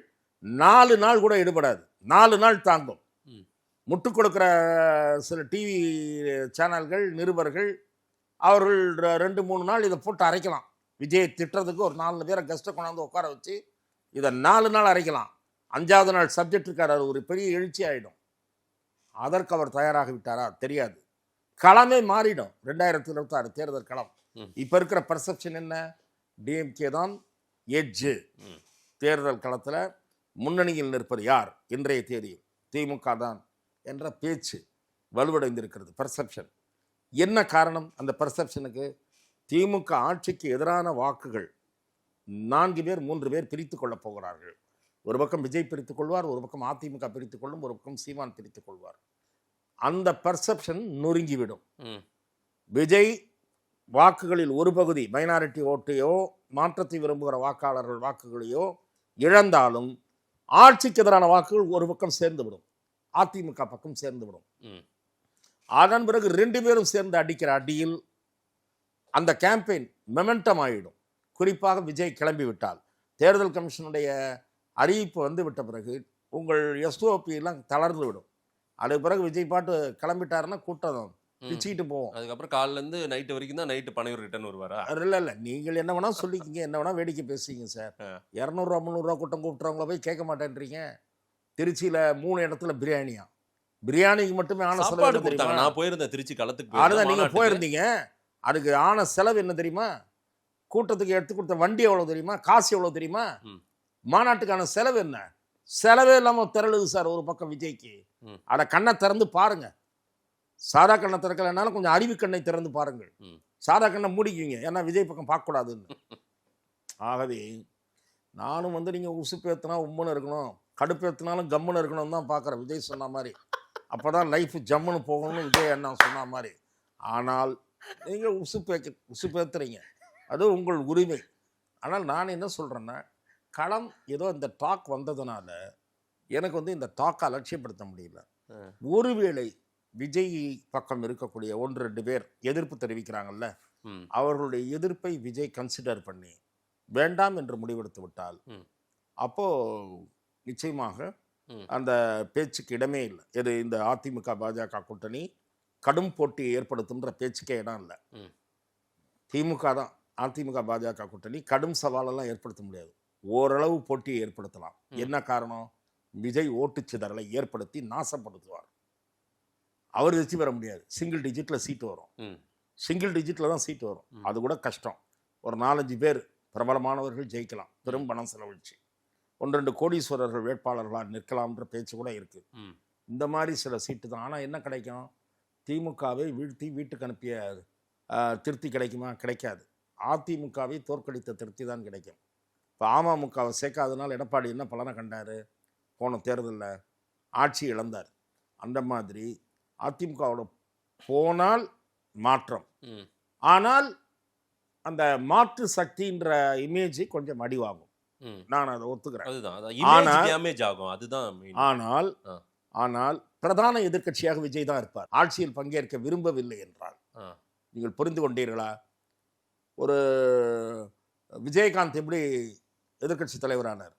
Speaker 6: 4 நாள் கூட எடுபடாது. 4 நாள் தாங்கும். முட்டுக் கொடுக்கிற சில டிவி சேனல்கள், நிருபர்கள், அவர்கள் 2-3 நாள் இதை போட்டு அரைக்கலாம். விஜயை திட்டுறதுக்கு ஒரு 4 பேரை கெஸ்ட்டை கொண்டாந்து உட்கார வச்சு இதை 4 நாள் அரைக்கலாம். 5வது நாள் சப்ஜெக்ட் இருக்கார், அது ஒரு பெரிய எழுச்சி ஆகிடும். அதற்கு அவர் தயாராக விட்டாரா தெரியாது. களமே மாறிடும். 2026 தேர்தல் களம். இப்போ இருக்கிற பர்செப்ஷன் என்ன? டிஎம்கே தான் எட்ஜு. தேர்தல் களத்தில் முன்னணியில் நிற்பது யார் இன்றைய தேதியில்? திமுக தான் என்ற பேச்சு வலுவடைந்திருக்கிறது. பர்செப்ஷன் என்ன காரணம்? அந்த பர்செப்ஷனுக்கு திமுக ஆட்சிக்கு எதிரான வாக்குகள் 4 பேர் 3 பேர் பிரித்து கொள்ளப் போகிறார்கள். ஒரு பக்கம் விஜய் பிரித்துக் கொள்வார், ஒரு பக்கம் அதிமுக பிரித்துக் கொள்ளும், ஒரு பக்கம் சீமான் பிரித்துக் கொள்வார். அந்த பர்செப்ஷன் நொறுங்கிவிடும். விஜய் வாக்குகளில் ஒரு பகுதி மைனாரிட்டி ஓட்டையோ மாற்றத்தை விரும்புகிற வாக்காளர்கள் வாக்குகளையோ இழந்தாலும் ஆட்சிக்கு எதிரான வாக்குகள் ஒரு பக்கம் சேர்ந்துவிடும். அதிமுக பக்கம் சேர்ந்து விடும்.
Speaker 5: ம்.
Speaker 6: அதன் பிறகு 2 பேரும் சேர்ந்து அடிக்கிற அடியில் அந்த கேம்பெயின் மெமெண்டம் ஆயிடும். குறிப்பாக விஜய் கிளம்பி விட்டால், தேர்தல் கமிஷனுடைய அறிவிப்பு வந்து விட்ட பிறகு உங்கள் எஸ்ஓபி எல்லாம் தளர்ந்து விடும். அதுக்கு பிறகு விஜய் பாட்டு கிளம்பிட்டாருன்னா கூட்டம் பிச்சுக்கிட்டு போவோம்.
Speaker 5: அதுக்கப்புறம் காலைல இருந்து நைட்டு வரைக்கும் தான் நைட்டு பனையூர் ரிட்டர்ன் வருவாரா?
Speaker 6: இல்லை, நீங்கள் என்ன வேணா சொல்லிக்கிங்க, என்ன வேணா வேடிக்கை பேசுறீங்க சார். 200 ரூபா 300 ரூபா கூட்டம் கூப்பிட்றவங்கள போய் கேட்க மாட்டேன்றீங்க. திருச்சியில் 3 இடத்துல பிரியாணிக்கு மட்டுமே ஆன
Speaker 5: சாப்பாடு
Speaker 6: செலவு
Speaker 5: கொடுத்தாங்க.
Speaker 6: தெரியுமா?
Speaker 5: நான் போயிருந்தேன் திருச்சி களத்துக்கு.
Speaker 6: அதுதான் நீங்கள் போயிருந்தீங்க. அதுக்கு ஆன செலவு என்ன தெரியுமா? கூட்டத்துக்கு எடுத்து கொடுத்த வண்டி எவ்வளோ தெரியுமா? காசு எவ்வளோ தெரியுமா? மாநாட்டுக்கான செலவு என்ன? செலவே இல்லாமல் திரளுது சார் ஒரு பக்கம் விஜய்க்கு. அதை கண்ணை திறந்து பாருங்க. சாதா கண்ணை திறக்கலைனாலும் கொஞ்சம் அறிவு கண்ணை திறந்து பாருங்கள். சாதா கண்ணை மூடிக்குவீங்க, ஏன்னா விஜய் பக்கம் பார்க்கக்கூடாதுன்னு. ஆகவே நானும் வந்து நீங்கள் உசுப்பேற்றினா உம்முன்னு இருக்கணும், கடுப்பேற்றினாலும் கம்முன்னு இருக்கணும் தான் பார்க்குறேன். விஜய் சொன்ன மாதிரி அப்போ தான் லைஃப் ஜம்முன்னு போகணும்னு விஜய் அண்ணா சொன்ன மாதிரி. ஆனால் நீங்கள் உசுப்பேற்றுறீங்க, அது உங்கள் உரிமை. ஆனால் நான் என்ன சொல்கிறேன்னா, களம் ஏதோ இந்த டாக் வந்ததுனால எனக்கு வந்து இந்த டாக்கை அலட்சியப்படுத்த முடியல. ஒருவேளை விஜய் பக்கம் இருக்கக்கூடிய 1-2 பேர் எதிர்ப்பு தெரிவிக்கிறாங்கல்ல, அவர்களுடைய எதிர்ப்பை விஜய் கன்சிடர் பண்ணி வேண்டாம் என்று முடிவெடுத்து விட்டால் அப்போ நிச்சயமாக அந்த பேச்சுக்கு இடமே இல்லை. இது இந்த அதிமுக பாஜக கூட்டணி கடும் போட்டியை ஏற்படுத்துன்ற பேச்சுக்கே இடம் இல்லை. திமுக தான், அதிமுக பாஜக கூட்டணி கடும் சவாலெல்லாம் ஏற்படுத்த முடியாது, ஓரளவு போட்டியை ஏற்படுத்தலாம். என்ன காரணம்? விஜய் ஓட்டு சிதறலை ஏற்படுத்தி நாசப்படுத்துவார். அவர் வெற்றி பெற முடியாது. சிங்கிள் டிஜிட்டில் சீட்டு வரும். சிங்கிள் டிஜிட்டில் தான் சீட்டு வரும். அது கூட கஷ்டம். ஒரு 4-5 பேர் பிரபலமானவர்கள் ஜெயிக்கலாம், பெரும் பணம் செலவழிச்சு. 1-2 கோடீஸ்வரர்கள் வேட்பாளர்களாக நிற்கலாம்ன்ற பேச்சு கூட இருக்கு. இந்த மாதிரி சில சீட்டு தான். ஆனால் என்ன கிடைக்கும்? திமுகவை வீழ்த்தி வீட்டுக்கு அனுப்பிய திருப்தி கிடைக்குமா? கிடைக்காது. அதிமுகவை தோற்கடித்த திருப்தி தான் கிடைக்கும். இப்போ அமமுகவை சேர்க்காதனால எடப்பாடி என்ன பலனை கண்டார்? போன தேர்தலில் ஆட்சி இழந்தார். அந்த மாதிரி அதிமுகவோட போனால் மாற்றம், ஆனால் அந்த மாற்று சக்தின்ற இமேஜ் கொஞ்சம் அடிவாகும். நான் அதை ஒத்துக்கிறேன். ஆனால் பிரதான எதிர்க்கட்சியாக விஜய் தான் இருப்பார். ஆட்சியில் பங்கேற்க விரும்பவில்லை என்றால் நீங்கள் புரிந்து கொண்டீர்களா? ஒரு விஜயகாந்த் எப்படி எதிர்க்கட்சி தலைவரானார்,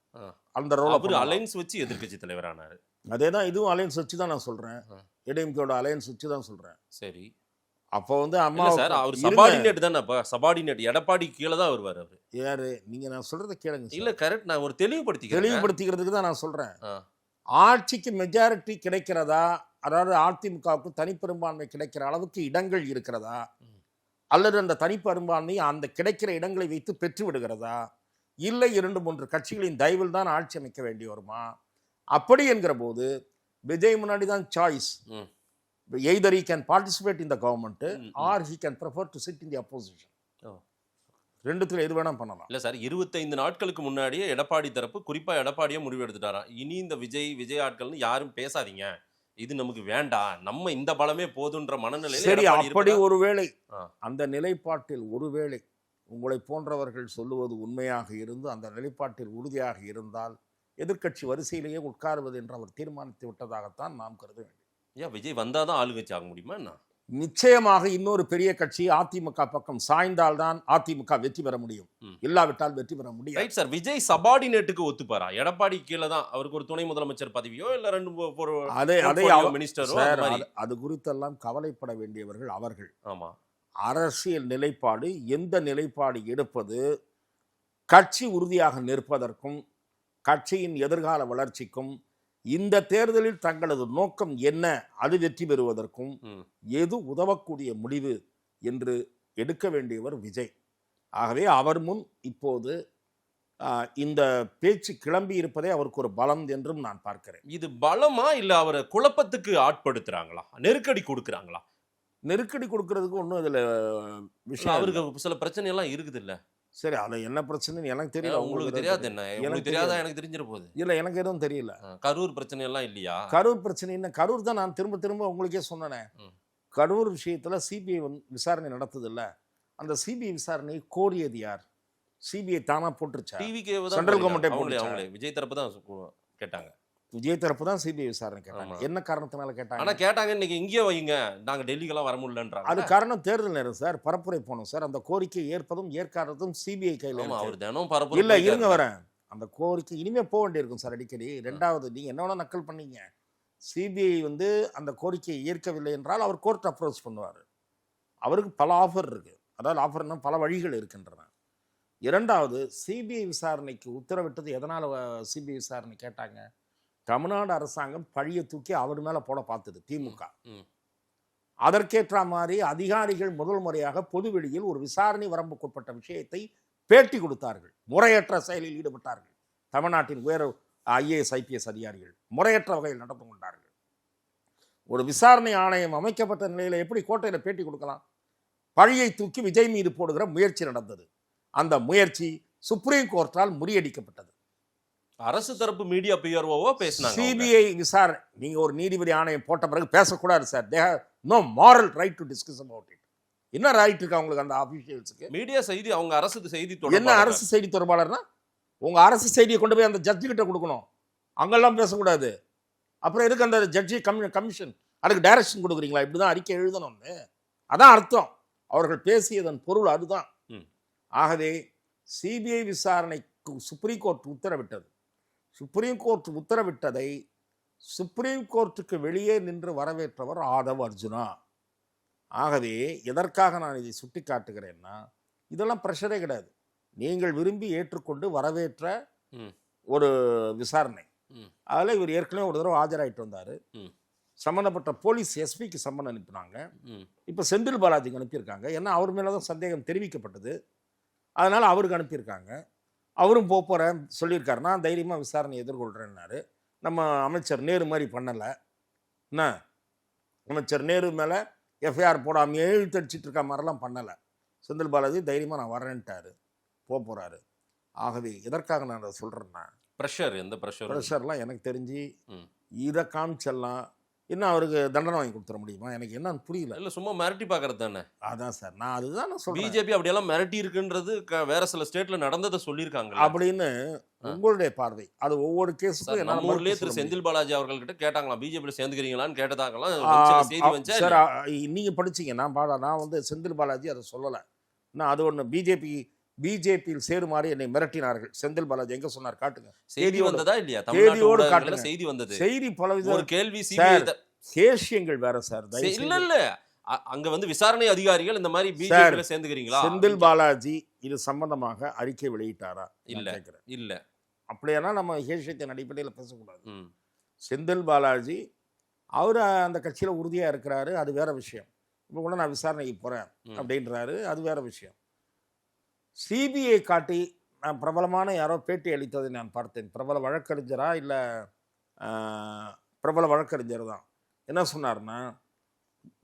Speaker 6: அந்த ரோல்
Speaker 5: அலைன்ஸ் வச்சு எதிர்க்கட்சி தலைவரானார்.
Speaker 6: அதே தான் இதுவும் அலைன்ஸ் வச்சு தான் நான் சொல்றேன். ஏடிஎம்கேயோட அலைன்ஸ் வச்சு தான் சொல்றேன்.
Speaker 5: சரி,
Speaker 6: அப்போ வந்து அம்மா
Speaker 5: சார் அவர் சபார்டினேட் தானே. அப்ப சபார்டினேட் எடப்பாடி கீழே தான் வருவார் அவர்.
Speaker 6: யாரு? நீங்க நான் சொல்றதை கேளுங்க.
Speaker 5: இல்ல கரெக்ட், நான் ஒரு தெளிவுபடுத்திக்கிறதுக்கு தான் நான் சொல்றேன்.
Speaker 6: ஆட்சிக்கு மெஜாரிட்டி கிடைக்கிறதா, அதாவது அதிமுகவுக்கு தனிப்பெரும்பான்மை கிடைக்கிற அளவுக்கு இடங்கள் இருக்கிறதா, அல்லது அந்த தனிப்பெரும்பான்மை அந்த கிடைக்கிற இடங்களை வைத்து பெற்று விடுகிறதா, இல்லை 2-3 கட்சிகளின் தயவில் தான் ஆட்சி அமைக்க வேண்டி வருமா? அப்படி என்கிற போது விஜய் முன்னாடி தான் choice. Either he can participate in the government or he can prefer to sit in the opposition. ரெண்டுத்துல எது வேணா பண்ணலாம்.
Speaker 5: இல்ல சார், 25 நாட்களுக்கு முன்னாடியே எடப்பாடி தரப்பு, குறிப்பா எடப்பாடியே முடிவு எடுத்துட்டாராம். இனி இந்த விஜய் ஆட்கள்னு யாரும் பேசாதீங்க, இது நமக்கு வேண்டாம், நம்ம இந்த பலமே போதுன்ற மனநிலையில.
Speaker 6: சரி, அப்படி ஒருவேளை அந்த நிலைப்பாட்டில் ஒருவேளை உங்களை போன்றவர்கள் சொல்லுவது உண்மையாக இருந்து அந்த நிலைப்பாட்டில் உறுதியாக இருந்தால் எதிர்க்கட்சி வரிசையிலேயே உட்காருவது என்று அவர் தீர்மானித்து விட்டதாகத்தான் நாம் கருத வேண்டும்.
Speaker 5: ஏன் விஜய் வந்தாதான் ஆளுங்கட்சி ஆக முடியுமா என்ன?
Speaker 6: நிச்சயமாக இன்னொரு பெரிய கட்சி அதிமுக பக்கம் சாய்ந்தால்தான் அதிமுக வெற்றி பெற முடியும், இல்லாவிட்டால் வெற்றி பெற முடியும்.
Speaker 5: ரைட் சார், விஜய் சபார்டினேட்டுக்கு ஒத்துப்பாரா? எடப்பாடி கீழே தான் அவருக்கு ஒரு துணை முதலமைச்சர் பதவியோ இல்ல 2 மினிஸ்டரோ?
Speaker 6: அது குறித்தெல்லாம் கவலைப்பட வேண்டியவர்கள் அவர்கள்.
Speaker 5: ஆமா,
Speaker 6: அரசியல் நிலைப்பாடு, எந்த நிலைப்பாடு எடுப்பது கட்சி உறுதியாக நிற்பதற்கும் கட்சியின் எதிர்கால வளர்ச்சிக்கும் இந்த தேர்தலில் தங்களது நோக்கம் என்ன, அது வெற்றி பெறுவதற்கும் எது உதவக்கூடிய முடிவு என்று எடுக்க வேண்டியவர் விஜய். ஆகவே அவர் முன் இப்போது இந்த பேச்சு கிளம்பி இருப்பதே அவருக்கு ஒரு பலம் என்றும் நான் பார்க்கிறேன்.
Speaker 5: இது பலமா இல்ல அவரை குழப்பத்துக்கு ஆட்படுத்துறாங்களா, நெருக்கடி கொடுக்குறாங்களா?
Speaker 6: நெருக்கடி கொடுக்கறதுக்கு ஒன்றும் இதில் விஷயம்,
Speaker 5: அவருக்கு சில பிரச்சனை எல்லாம் இருக்குது இல்ல.
Speaker 6: சரி, அது என்ன பிரச்சனைன்னு எனக்கு தெரியல.
Speaker 5: உங்களுக்கு தெரியாது? என்ன எனக்கு தெரியாதா? எனக்கு தெரிஞ்சிட போகுது.
Speaker 6: இல்லை, எனக்கு எதுவும் தெரியல.
Speaker 5: கரூர் பிரச்சனை எல்லாம் இல்லையா?
Speaker 6: கரூர் பிரச்சனை என்ன? கரூர் தான் நான் திரும்ப உங்களுக்கே சொன்னேன். கரூர் விஷயத்துல சிபிஐ விசாரணை நடத்துது இல்ல, அந்த சிபிஐ விசாரணை கோரியது யார்? சிபிஐ தானா போட்டுருச்சா?
Speaker 5: டிவிகே
Speaker 6: சென்ட்ரல் கவர்மெண்ட்
Speaker 5: விஜய் தரப்பு தான் கேட்டாங்க.
Speaker 6: விஜய் தரப்பு தான் சிபிஐ விசாரணை கேட்டாங்க.
Speaker 5: ஆமா.
Speaker 6: என்ன காரணத்தினால
Speaker 5: ஆனா
Speaker 6: கேட்டாங்க?
Speaker 5: கேட்டாங்க இன்னைக்கு இங்கேயே வைங்க, நாங்க டெல்லிக்கெல்லாம் வர முடியலன்றாங்க.
Speaker 6: அது காரணம் தேர்தல் நேரம் சார், பரப்புரை போகணும் சார். அந்த கோரிக்கை ஏற்பதும் ஏற்காததும் சிபிஐ கையில்
Speaker 5: ஆமா, அவர்
Speaker 6: இருக்கு.
Speaker 5: தினம் பரப்புரை
Speaker 6: இல்ல
Speaker 5: போயிட்டே
Speaker 6: இருங்க
Speaker 5: இருக்காரு.
Speaker 6: வரேன். அந்த கோரிக்கை இனிமே போக வேண்டியிருக்கும் சார் அடிக்கடி. ரெண்டாவது, நீங்க என்ன வேணா நக்கல் பண்ணீங்க, சிபிஐ வந்து அந்த கோரிக்கையை ஏற்கவில்லை என்றால் அவர் கோர்ட் அப்ரோச் பண்ணுவார். அவருக்கு பல ஆஃபர் இருக்கு. அதாவது ஆஃபர்னா பல வழிகள் இருக்கின்றன. இரண்டாவது, சிபிஐ விசாரணைக்கு உத்தரவிட்டது எதனால் சிபிஐ விசாரணை கேட்டாங்க? தமிழ்நாடு அரசாங்கம் பழியை தூக்கி அவர் மேலே போட பார்த்தது திமுக. அதற்கேற்ற மாதிரி அதிகாரிகள் முதல் முறையாக பொதுவெளியில் ஒரு விசாரணை வரம்புக்குட்பட்ட விஷயத்தை பேட்டி கொடுத்தார்கள். முறையற்ற செயலில் ஈடுபட்டார்கள். தமிழ்நாட்டின் உயர் IAS IPS அதிகாரிகள் முறையற்ற வகையில் நடந்து கொண்டார்கள். ஒரு விசாரணை ஆணையம் அமைக்கப்பட்ட நிலையில் எப்படி கோட்டையில் பேட்டி கொடுக்கலாம்? பழியை தூக்கி விஜய் மீது போடுகிற முயற்சி நடந்தது. அந்த முயற்சி சுப்ரீம் கோர்ட்டால் முறியடிக்கப்பட்டது.
Speaker 5: அரசு தரப்பு மீடியா பிஆர்ஓவோ பேசினாங்க.
Speaker 6: சிபிஐ விசாரணை நீங்க ஒரு நீதிபதி ஆணையம் போட்ட பிறகு பேசக்கூடாது sir. They have no moral right to discuss about it. என்ன ரைட் இருக்கு அவங்களுக்கு? அந்த ஆபீஷியல்ஸ்க்கு
Speaker 5: மீடியா செய்தி, அவங்க அரசு செய்தி
Speaker 6: என்ன
Speaker 5: தொடர்பாளர்.
Speaker 6: அரசு செய்தி தொடர்பாளர்னா உங்க அரசு செய்தியை கொண்டு போய் அந்த ஜட்ஜு கிட்ட கொடுக்கணும். அங்கெல்லாம் பேசக்கூடாது. அப்புறம் எதுக்கு அந்த ஜட்ஜி கமிஷன் அதுக்கு டைரக்ஷன் கொடுக்குறீங்களா? இப்படிதான் அறிக்கை எழுதணும்னு. அதான் அர்த்தம். அவர்கள் பேசியதன் பொருள் அதுதான். ஆகவே சிபிஐ விசாரணைக்கு சுப்ரீம் கோர்ட் உத்தரவிட்டது. சுப்ரீம் கோர்ட் உத்தரவிட்டதை சுப்ரீம் கோர்ட்டுக்கு வெளியே நின்று வரவேற்றவர் ஆதவ் அர்ஜுனா. ஆகவே எதற்காக நான் இதை சுட்டி காட்டுகிறேன்னா, இதெல்லாம் ப்ரெஷரே கிடையாது. நீங்கள் விரும்பி ஏற்றுக்கொண்டு வரவேற்ற ஒரு விசாரணை. அதில் இவர் ஏற்கனவே ஒரு தடவை ஆஜராயிட்டு வந்தார். சம்மந்தப்பட்ட போலீஸ் எஸ்பிக்கு சம்மன் அனுப்பினாங்க. இப்போ செந்தில் பாலாஜிக்கு அனுப்பியிருக்காங்க. ஏன்னா அவர் மேலே தான் சந்தேகம் தெரிவிக்கப்பட்டது. அதனால் அவருக்கு அனுப்பியிருக்காங்க. அவரும் போகிறேன் சொல்லியிருக்காரு. நான் தைரியமாக விசாரணை எதிர்கொள்கிறேன்னாரு. நம்ம அமைச்சர் நேரு மாதிரி பண்ணலை. என்ன அமைச்சர் நேரு மேலே எஃப்ஐஆர் போடாமையே இழுத்தடிச்சிட்டு இருக்க மாதிரிலாம் பண்ணலை. செந்தில் பாலாஜி தைரியமாக நான் வரேன்ட்டாரு, போகிறாரு. ஆகவே எதற்காக நான் அதை சொல்கிறேன்னா,
Speaker 5: ப்ரெஷர், எந்த
Speaker 6: ப்ரெஷர்லாம் எனக்கு தெரிஞ்சு இதை காமிச்செல்லாம் இன்னும் அவருக்கு தண்டனை வாங்கி கொடுத்துட முடியுமா? எனக்கு என்னன்னு புரியல.
Speaker 5: இல்லை, சும்மா மிரட்டி பார்க்கறது தானே.
Speaker 6: அதான் சார், நான் அதுதான் நான் சொல்றேன்.
Speaker 5: பிஜேபி அப்படியெல்லாம் மிரட்டி இருக்குன்றது வேற சில ஸ்டேட்ல நடந்ததை சொல்லியிருக்காங்க
Speaker 6: அப்படின்னு உங்களுடைய பார்வை. அது ஒவ்வொரு கேஸுக்கும்
Speaker 5: நம்ம ஊர்லயே திரு செந்தில் பாலாஜி அவர்கள் கிட்ட கேட்டாங்களாம், பிஜேபியில் சேர்ந்துக்கிறீங்களான்னு கேட்டதாங்களாம். செய்தி வந்து
Speaker 6: சார் நீங்க படிச்சீங்க, நான் வந்து செந்தில் பாலாஜி அதை சொல்லலை. நான் அது ஒன்று பிஜேபியில் சேருமாறு என்னை மிரட்டினார்கள். செந்தில் பாலாஜி எங்க சொன்னார் காட்டுங்க.
Speaker 5: செய்தி வந்ததா இல்லையா?
Speaker 6: தேதியோடு காட்டுங்க.
Speaker 5: செய்தி வந்தது.
Speaker 6: செய்தி பல
Speaker 5: ஒரு கேள்வி
Speaker 6: சேஷியங்கள் வேற சார்.
Speaker 5: இல்ல இல்ல, அங்க வந்து விசாரணை அதிகாரிகள் இந்த மாதிரி பிஜேபியில் சேர்ந்துக்கிறீங்களா?
Speaker 6: செந்தில் பாலாஜி இது சம்பந்தமாக அறிக்கை வெளியிட்டாரா?
Speaker 5: இல்ல.
Speaker 6: அப்படியானா நம்ம ஹேஷத்தின் அடிப்படையில் பேசக்கூடாது. செந்தில் பாலாஜி அவர் அந்த கட்சியில் உறுதியாக இருக்கிறாரு, அது வேற விஷயம். இப்போ கூட நான் விசாரணைக்கு போகிறேன் அப்படின்றாரு, அது வேற விஷயம். சிபிஐ காட்டி நான் பிரபலமான யாரோ பேட்டி அளித்ததை நான் பார்த்தேன். பிரபல வழக்கறிஞரா இல்லை பிரபல வழக்கறிஞர் தான். என்ன சொன்னார்னா,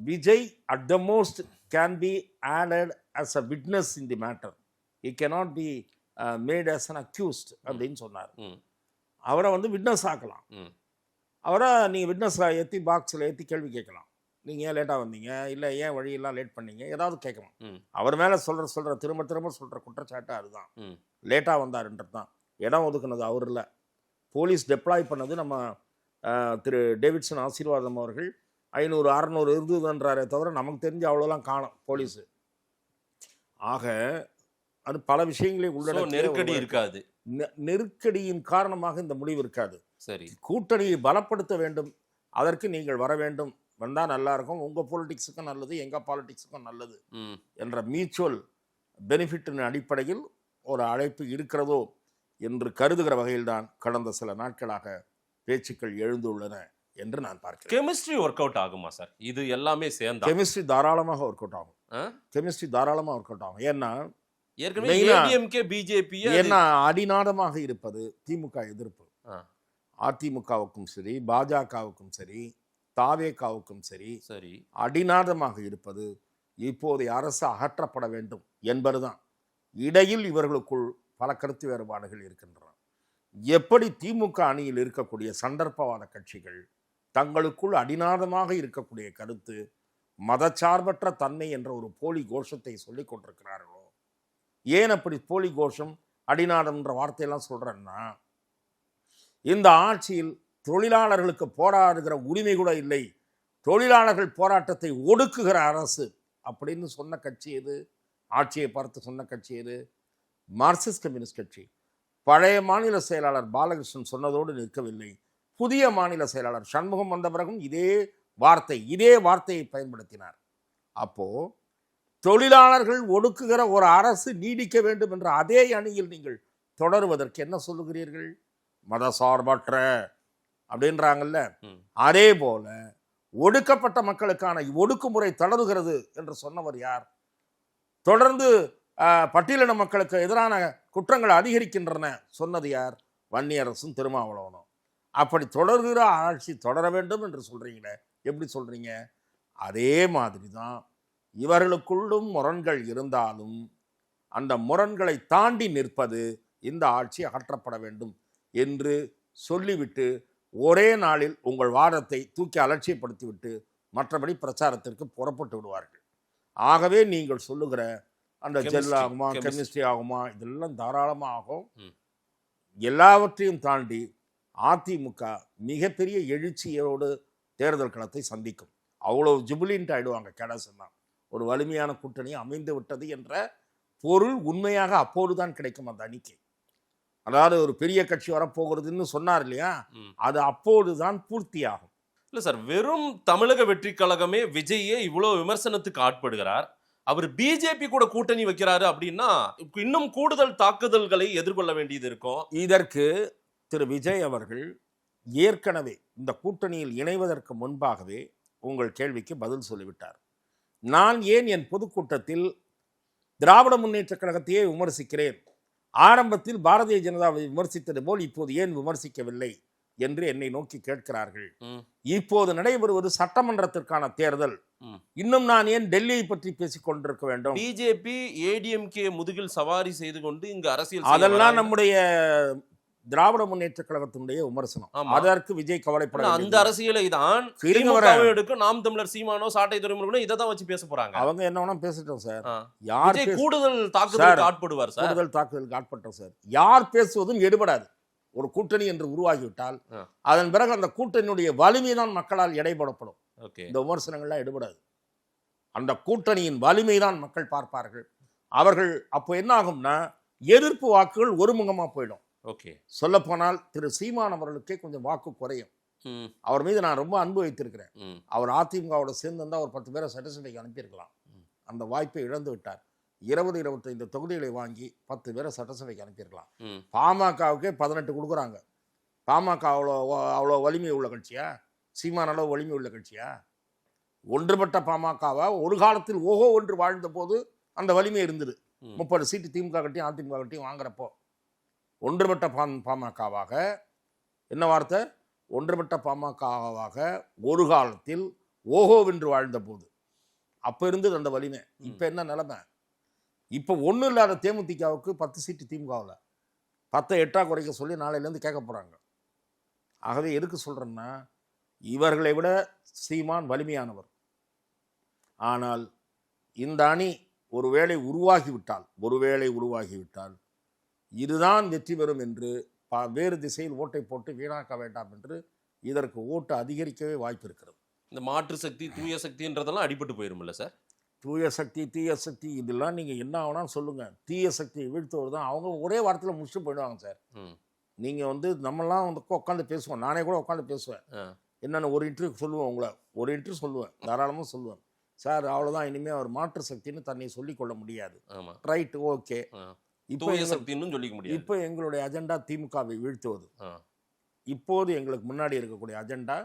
Speaker 6: Vijay at the most can be added as a witness in the matter. He cannot be made as an accused அப்படின்னு சொன்னார். அவரை வந்து விட்னஸ் ஆக்கலாம். அவரை நீங்கள் விட்னஸ் ஏற்றி பாக்ஸில் ஏற்றி கேள்வி கேட்கலாம். நீங்கள் ஏன் லேட்டாக வந்தீங்க, இல்லை ஏன் வழியெல்லாம் லேட் பண்ணீங்க, ஏதாவது கேட்கலாம். அவர் மேலே சொல்கிற திரும்ப சொல்கிற குற்றச்சாட்டு அதுதான். லேட்டாக வந்தாருன்றது தான். இடம் ஒதுக்குனது அவர் இல்லை, போலீஸ் டெப்ளாய் பண்ணது நம்ம திரு டேவிட்சன் ஆசீர்வாதம் அவர்கள். 500-600 இருந்ததுன்றாரே தவிர நமக்கு தெரிஞ்சு அவ்வளோலாம் காணும் போலீஸு. ஆக அது பல விஷயங்களே உள்ளடக்கிய
Speaker 5: நெருக்கடி இருக்காது.
Speaker 6: நெருக்கடியின் காரணமாக இந்த முடிவு இருக்காது.
Speaker 5: சரி,
Speaker 6: கூட்டணியை பலப்படுத்த வேண்டும், அதற்கு நீங்கள் வர வேண்டும், வந்தால் நல்லா இருக்கும், உங்கள் பொலிட்டிக்ஸுக்கும் நல்லது, எங்கள் பாலிட்டிக்ஸுக்கும் நல்லது என்ற மியூச்சுவல் பெனிஃபிட்டின் அடிப்படையில் ஒரு அழைப்பு இருக்கிறதோ என்று கருதுகிற வகையில்தான் கடந்த சில நாட்களாக பேச்சுக்கள் எழுந்துள்ளன என்று நான் பார்க்கிறேன்.
Speaker 5: கெமிஸ்ட்ரி ஒர்க் அவுட் ஆகுமா சார்? இது எல்லாமே சேர்ந்தா
Speaker 6: கெமிஸ்ட்ரி தாராளமாக ஒர்க் அவுட் ஆகும். கெமிஸ்ட்ரி தாராளமாக ஒர்க் அவுட் ஆகும். ஏன்னா
Speaker 5: ஏற்கனவே ஏடிஎம்கே பிஜேபி
Speaker 6: ஏன்னா அடிநாதமாக இருப்பது திமுக எதிர்ப்பு. அதிமுகவுக்கும் சரி, பாஜகவுக்கும் சரி, தாவேகாவுக்கும் சரி, அடிநாதமாக இருப்பது இப்போதைய அரசு அகற்றப்பட வேண்டும் என்பதுதான். இடையில் இவர்களுக்குள் பல கருத்து வேறுபாடுகள் இருக்கின்றன. எப்படி திமுக அணியில் இருக்கக்கூடிய சந்தர்ப்பவாத கட்சிகள் தங்களுக்குள் அடிநாதமாக இருக்கக்கூடிய கருத்து மதச்சார்பற்ற தன்மை என்ற ஒரு போலி கோஷத்தை சொல்லிக் கொண்டிருக்கிறார்களோ, ஏன் அப்படி போலி கோஷம் அடிநாதம் என்ற வார்த்தையெல்லாம் சொல்றேன்னா, இந்த ஆட்சியில் தொழிலாளர்களுக்கு போராடுகிற உரிமை கூட இல்லை, தொழிலாளர்கள் போராட்டத்தை ஒடுக்குகிற அரசு அப்படின்னு சொன்ன கட்சி எது? ஆட்சியை பார்த்து சொன்ன கட்சி எது? மார்க்சிஸ்ட் கம்யூனிஸ்ட் கட்சி. பழைய மாநில செயலாளர் பாலகிருஷ்ணன் சொன்னதோடு நிற்கவில்லை. புதிய மாநில செயலாளர் சண்முகம் வந்த பிறகும் இதே வார்த்தையை பயன்படுத்தினார். அப்போ தொழிலாளர்கள் ஒடுக்குகிற ஒரு அரசு நீடிக்க வேண்டும் என்ற அதே அணியில் நீங்கள் தொடருவதற்கு என்ன சொல்லுகிறீர்கள்? மதசார்பற்ற அப்படின்றாங்கல்ல. அதே போல ஒடுக்கப்பட்ட மக்களுக்கான ஒடுக்குமுறை தொடருகிறது என்று சொன்னவர் யார்? தொடர்ந்து பட்டியலின மக்களுக்கு எதிரான குற்றங்கள் அதிகரிக்கின்றன சொன்னது யார்? வன்னியரசும் திருமாவளவனும். அப்படி தொடர்கிற ஆட்சி தொடர வேண்டும் என்று சொல்றீங்களே, எப்படி சொல்றீங்க? அதே மாதிரி தான் இவர்களுக்குள்ளும் முரண்கள் இருந்தாலும் அந்த முரண்களை தாண்டி நிற்பது இந்த ஆட்சி அகற்றப்பட வேண்டும் என்று சொல்லிவிட்டு ஒரே நாளில் உங்கள் வாதத்தை தூக்கி அலட்சியப்படுத்திவிட்டு மற்றபடி பிரச்சாரத்திற்கு புறப்பட்டு விடுவார்கள். ஆகவே நீங்கள் சொல்லுகிற அந்த ஜெல் ஆகுமா, கெமிஸ்ட்ரி ஆகுமா, இதெல்லாம் தாராளமாக ஆகும். எல்லாவற்றையும் தாண்டி அதிமுக மிகப்பெரிய எழுச்சியோடு தேர்தல் களத்தை சந்திக்கும். அவ்வளோ ஜுபிலிண்ட் ஆயிடுவாங்க. கேடாசன் தான் ஒரு வலிமையான கூட்டணி அமைந்து விட்டது என்ற பொருள் உண்மையாக அப்போதுதான் கிடைக்கும் அந்த அணிக்கு. அதாவது ஒரு பெரிய கட்சி வரப்போகிறதுன்னு சொன்னார் இல்லையா, அது அப்போதுதான் பூர்த்தியாகும்.
Speaker 5: இல்லை சார், வெறும் தமிழக வெற்றி கழகமே விஜயே இவ்வளோ விமர்சனத்துக்கு ஆட்படுகிறார். அவர் பிஜேபி கூட கூட்டணி வைக்கிறாரு அப்படின்னா இன்னும் கூடுதல் தாக்குதல்களை எதிர்கொள்ள வேண்டியது இருக்கும்.
Speaker 6: இதற்கு திரு விஜய் அவர்கள் ஏற்கனவே இந்த கூட்டணியில் இணைவதற்கு முன்பாகவே உங்கள் கேள்விக்கு பதில் சொல்லிவிட்டார். நான் ஏன் என் பொதுக்கூட்டத்தில் திராவிட முன்னேற்ற கழகத்தையே விமர்சிக்கிறேன், ஆரம்பத்தில் பாரதிய ஜனதாவை விமர்சித்தது போல் இப்போது ஏன் விமர்சிக்கவில்லை என்று என்னை நோக்கி கேட்கிறார்கள். இப்போது நடைபெறுவது சட்டமன்றத்திற்கான தேர்தல். இன்னும் நான் ஏன் டெல்லியை பற்றி பேசிக் கொண்டிருக்க வேண்டும்?
Speaker 5: பிஜேபி ஏடிஎம்கே முதுகில் சவாரி செய்து கொண்டு இங்கு அரசியல்,
Speaker 6: அதெல்லாம் நம்முடைய திராவிட முன்னேற்ற கழகத்தினுடைய விமர்சனம். அதற்கு விஜய் கவலைப்பட
Speaker 5: அந்த அரசியலை தான் எடுக்கும். நாம் தமிழர் சீமானோ சாட்டை துறைமுருகனோ இதை தான் வச்சு பேச போறாங்க.
Speaker 6: அவங்க என்ன வேணா பேசிட்டோம் சார்.
Speaker 5: யார் கூடுதல் தாக்குதலுக்கு ஆட்படுவார் சார்? கூடுதல்
Speaker 6: தாக்குதலுக்கு ஆட்பட்டோம் சார். யார் பேசுவதும் எடுபடாது. ஒரு கூட்டணி என்று உருவாகிவிட்டால் அதன் பிறகு அந்த கூட்டணியுடைய வலிமை தான் மக்களால் எடைபடப்படும். இந்த விமர்சனங்கள்லாம் எடுபடாது. அந்த கூட்டணியின் வலிமை தான் மக்கள் பார்ப்பார்கள். அவர்கள் அப்போ என்ன ஆகும்னா எதிர்ப்பு வாக்குகள் ஒருமுகமா போயிடும். சொல்ல போனால் திரு சீமான் அவர்களுக்கே கொஞ்சம் வாக்கு குறையும். அவர் மீது நான் ரொம்ப அன்பு வைத்திருக்கிறேன். அவர் அதிமுகவோட சேர்ந்து இருந்தால் ஒரு 10 பேரை சட்டசபைக்கு அனுப்பியிருக்கலாம். அந்த வாய்ப்பை இழந்து விட்டார். 20-25 தொகுதிகளை வாங்கி 10 பேரை சட்டசபைக்கு அனுப்பியிருக்கலாம். பாமகவுக்கே 18 கொடுக்குறாங்க. பாமக அவ்வளோ வலிமை உள்ள கட்சியா? சீமான் அளவு வலிமை உள்ள கட்சியா? ஒன்றுபட்ட பாமகவா ஒரு காலத்தில் ஓஹோ ஒன்று வாழ்ந்த போது அந்த வலிமை இருந்தது. 30 சீட்டு திமுக கட்டியும் அதிமுக கட்டியும் வாங்குறப்போ ஒன்றுபட்ட பாமகவாக என்ன வார்த்தை? ஒன்றுபட்ட பாமகவாக ஒரு காலத்தில் ஓஹோவென்று வாழ்ந்த போது அப்போ இருந்தது அந்த வலிமை. இப்போ என்ன நிலைமை? இப்போ ஒன்றும் இல்லாத தேமுதிகவுக்கு 10 சீட்டு திமுகவில் 10 8 குறைக்க சொல்லி நாளையிலேருந்து கேட்க போகிறாங்க. ஆகவே எதுக்கு சொல்கிறேன்னா, இவர்களை விட சீமான் வலிமையானவர். ஆனால் இந்த அணி ஒருவேளை உருவாகிவிட்டால் இதுதான் வெற்றி பெறும் என்று வேறு திசையில் ஓட்டை போட்டு வீணாக்க வேண்டாம் என்று இதற்கு ஓட்டு அதிகரிக்கவே வாய்ப்பு இருக்கிறது.
Speaker 5: இந்த மாற்று சக்தி தூய சக்தின்றதெல்லாம் அடிபட்டு போயிருமில்ல சார்?
Speaker 6: தூய சக்தி தீய சக்தி இதெல்லாம் நீங்கள் என்ன ஆகுனாலும் சொல்லுங்கள். தீய சக்தியை வீழ்த்துவது தான் அவங்க ஒரே வாரத்தில் முடிச்சுட்டு போயிடுவாங்க சார். நீங்கள் நம்மளாம் உட்காந்து பேசுவோம். நானே கூட உட்காந்து பேசுவேன். என்னென்ன ஒரு இன்டர்வியூ சொல்லுவேன். தாராளமாக சொல்லுவேன். சார் அவ்வளோதான், இனிமேல் அவர் மாற்று சக்தின்னு தன்னை சொல்லிக்கொள்ள முடியாது. Right, okay. இப்போ எங்களுடைய அஜெண்டா திமுகவை வீழ்த்துவது. இப்போது எங்களுக்கு முன்னாடி இருக்கக்கூடிய அஜெண்டா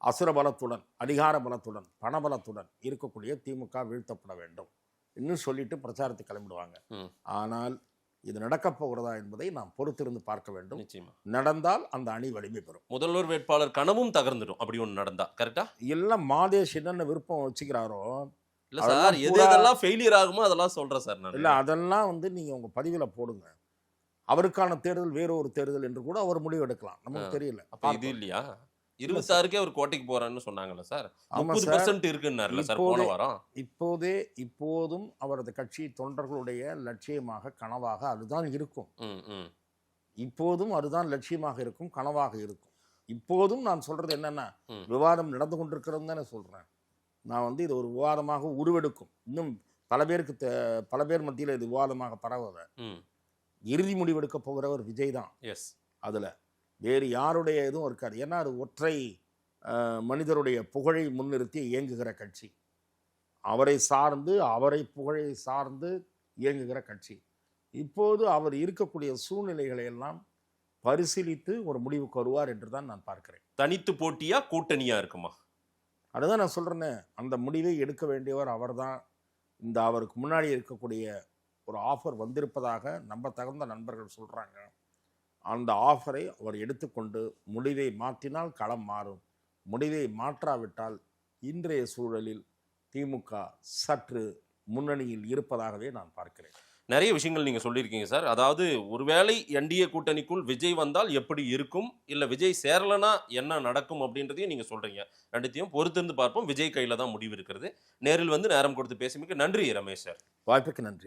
Speaker 6: அசுர பலத்துடன், அதிகார பலத்துடன், பணபலத்துடன் இருக்கக்கூடிய திமுக வீழ்த்தப்பட வேண்டும் இன்னும் சொல்லிட்டு பிரச்சாரத்தை கிளம்பிடுவாங்க. ஆனால் இது நடக்கப் போகிறதா என்பதை நாம் பொறுத்திருந்து பார்க்க வேண்டும்.
Speaker 5: நிச்சயமா
Speaker 6: நடந்தால் அந்த அணி வலிமை பெறும்.
Speaker 5: முதல்வர் வேட்பாளர் கனவும் தகர்ந்துடும். அப்படி ஒன்று நடந்தா கரெக்டா?
Speaker 6: எல்லாம் மாதேஷ் என்னென்ன விருப்பம் வச்சுக்கிறாரோ
Speaker 5: இல்ல சார், எதெல்லாம் ஃபெயிலியர் ஆகுமோ அதெல்லாம் சொல்றேன் சார் நான்.
Speaker 6: இல்லை, அதெல்லாம் நீங்க உங்க பதிவில் போடுங்க. அவருக்கான தேர்தல் வேற ஒரு தேர்தல் என்று கூட அவர் முடிவு எடுக்கலாம். நமக்கு தெரியல.
Speaker 5: அப்ப இது இல்லையா? 26க்கே அவர் கோட்டைக்கு போறான்னு சொன்னாங்கல்ல சார். 30% இருக்குன்னாருல சார் போன வாரம். இப்போதும் அவரது கட்சி தொண்டர்களுடைய லட்சியமாக கனவாக அதுதான் இருக்கும். இப்போதும் அதுதான் லட்சியமாக இருக்கும், கனவாக இருக்கும்.
Speaker 6: இப்போதும் நான் சொல்றது என்னன்னா,
Speaker 5: ம்.
Speaker 6: விவாதம் நடந்து கொண்டிருக்கிறதுன்னு தானே சொல்றேன். நான் வந்து இது ஒரு விவாதமாக உருவெடுக்கும். இன்னும் பல பேர் மத்தியில் இது விவாதமாக பரவுத.
Speaker 5: ம்.
Speaker 6: இறுதி முடிவெடுக்க போகிறவர் விஜய் தான்.
Speaker 5: எஸ்.
Speaker 6: அதுல வேறு யாருடைய இதுவும் இருக்காது. ஏன்னா அது ஒற்றை மனிதருடைய புகழை முன்னிறுத்தி இயங்குகிற கட்சி. அவரை புகழை சார்ந்து இயங்குகிற கட்சி. இப்போது அவர் இருக்கக்கூடிய சூழ்நிலைகளை எல்லாம் பரிசீலித்து ஒரு முடிவுக்கு வருவார் என்று தான் நான் பார்க்கிறேன்.
Speaker 5: தனித்து போட்டியா கூட்டணியா இருக்குமா?
Speaker 6: அதுதான் நான் சொல்றேனே, அந்த முடிவை எடுக்க வேண்டியவர் அவர்தான். இந்த அவருக்கு முன்னாடி இருக்கக்கூடிய ஒரு ஆஃபர் வந்திருப்பதாக நம்ப தகுந்த நண்பர்கள் சொல்றாங்க. அந்த ஆஃபரை அவர் எடுத்துக்கொண்டு முடிவை மாற்றினால் களம் மாறும். முடிவை மாற்றாவிட்டால் இன்றைய சூழலில் திமுக சற்று முன்னணியில் இருப்பதாகவே நான் பார்க்கிறேன்.
Speaker 5: நிறைய விஷயங்கள் நீங்க சொல்லியிருக்கீங்க சார். அதாவது ஒருவேளை என்டிஏ கூட்டணிக்குள் விஜய் வந்தால் எப்படி இருக்கும், இல்ல விஜய் சேரலனா என்ன நடக்கும் அப்படின்றதையும் நீங்க சொல்றீங்க. ரெண்டுத்தையும் பொறுத்திருந்து பார்ப்போம். விஜய் கையில தான் முடிவு இருக்கிறது. நேரில் வந்து நேரம் கொடுத்து பேசியமைக்கு நன்றி ரமேஷ் சார்.
Speaker 6: வாய்ப்புக்கு நன்றி.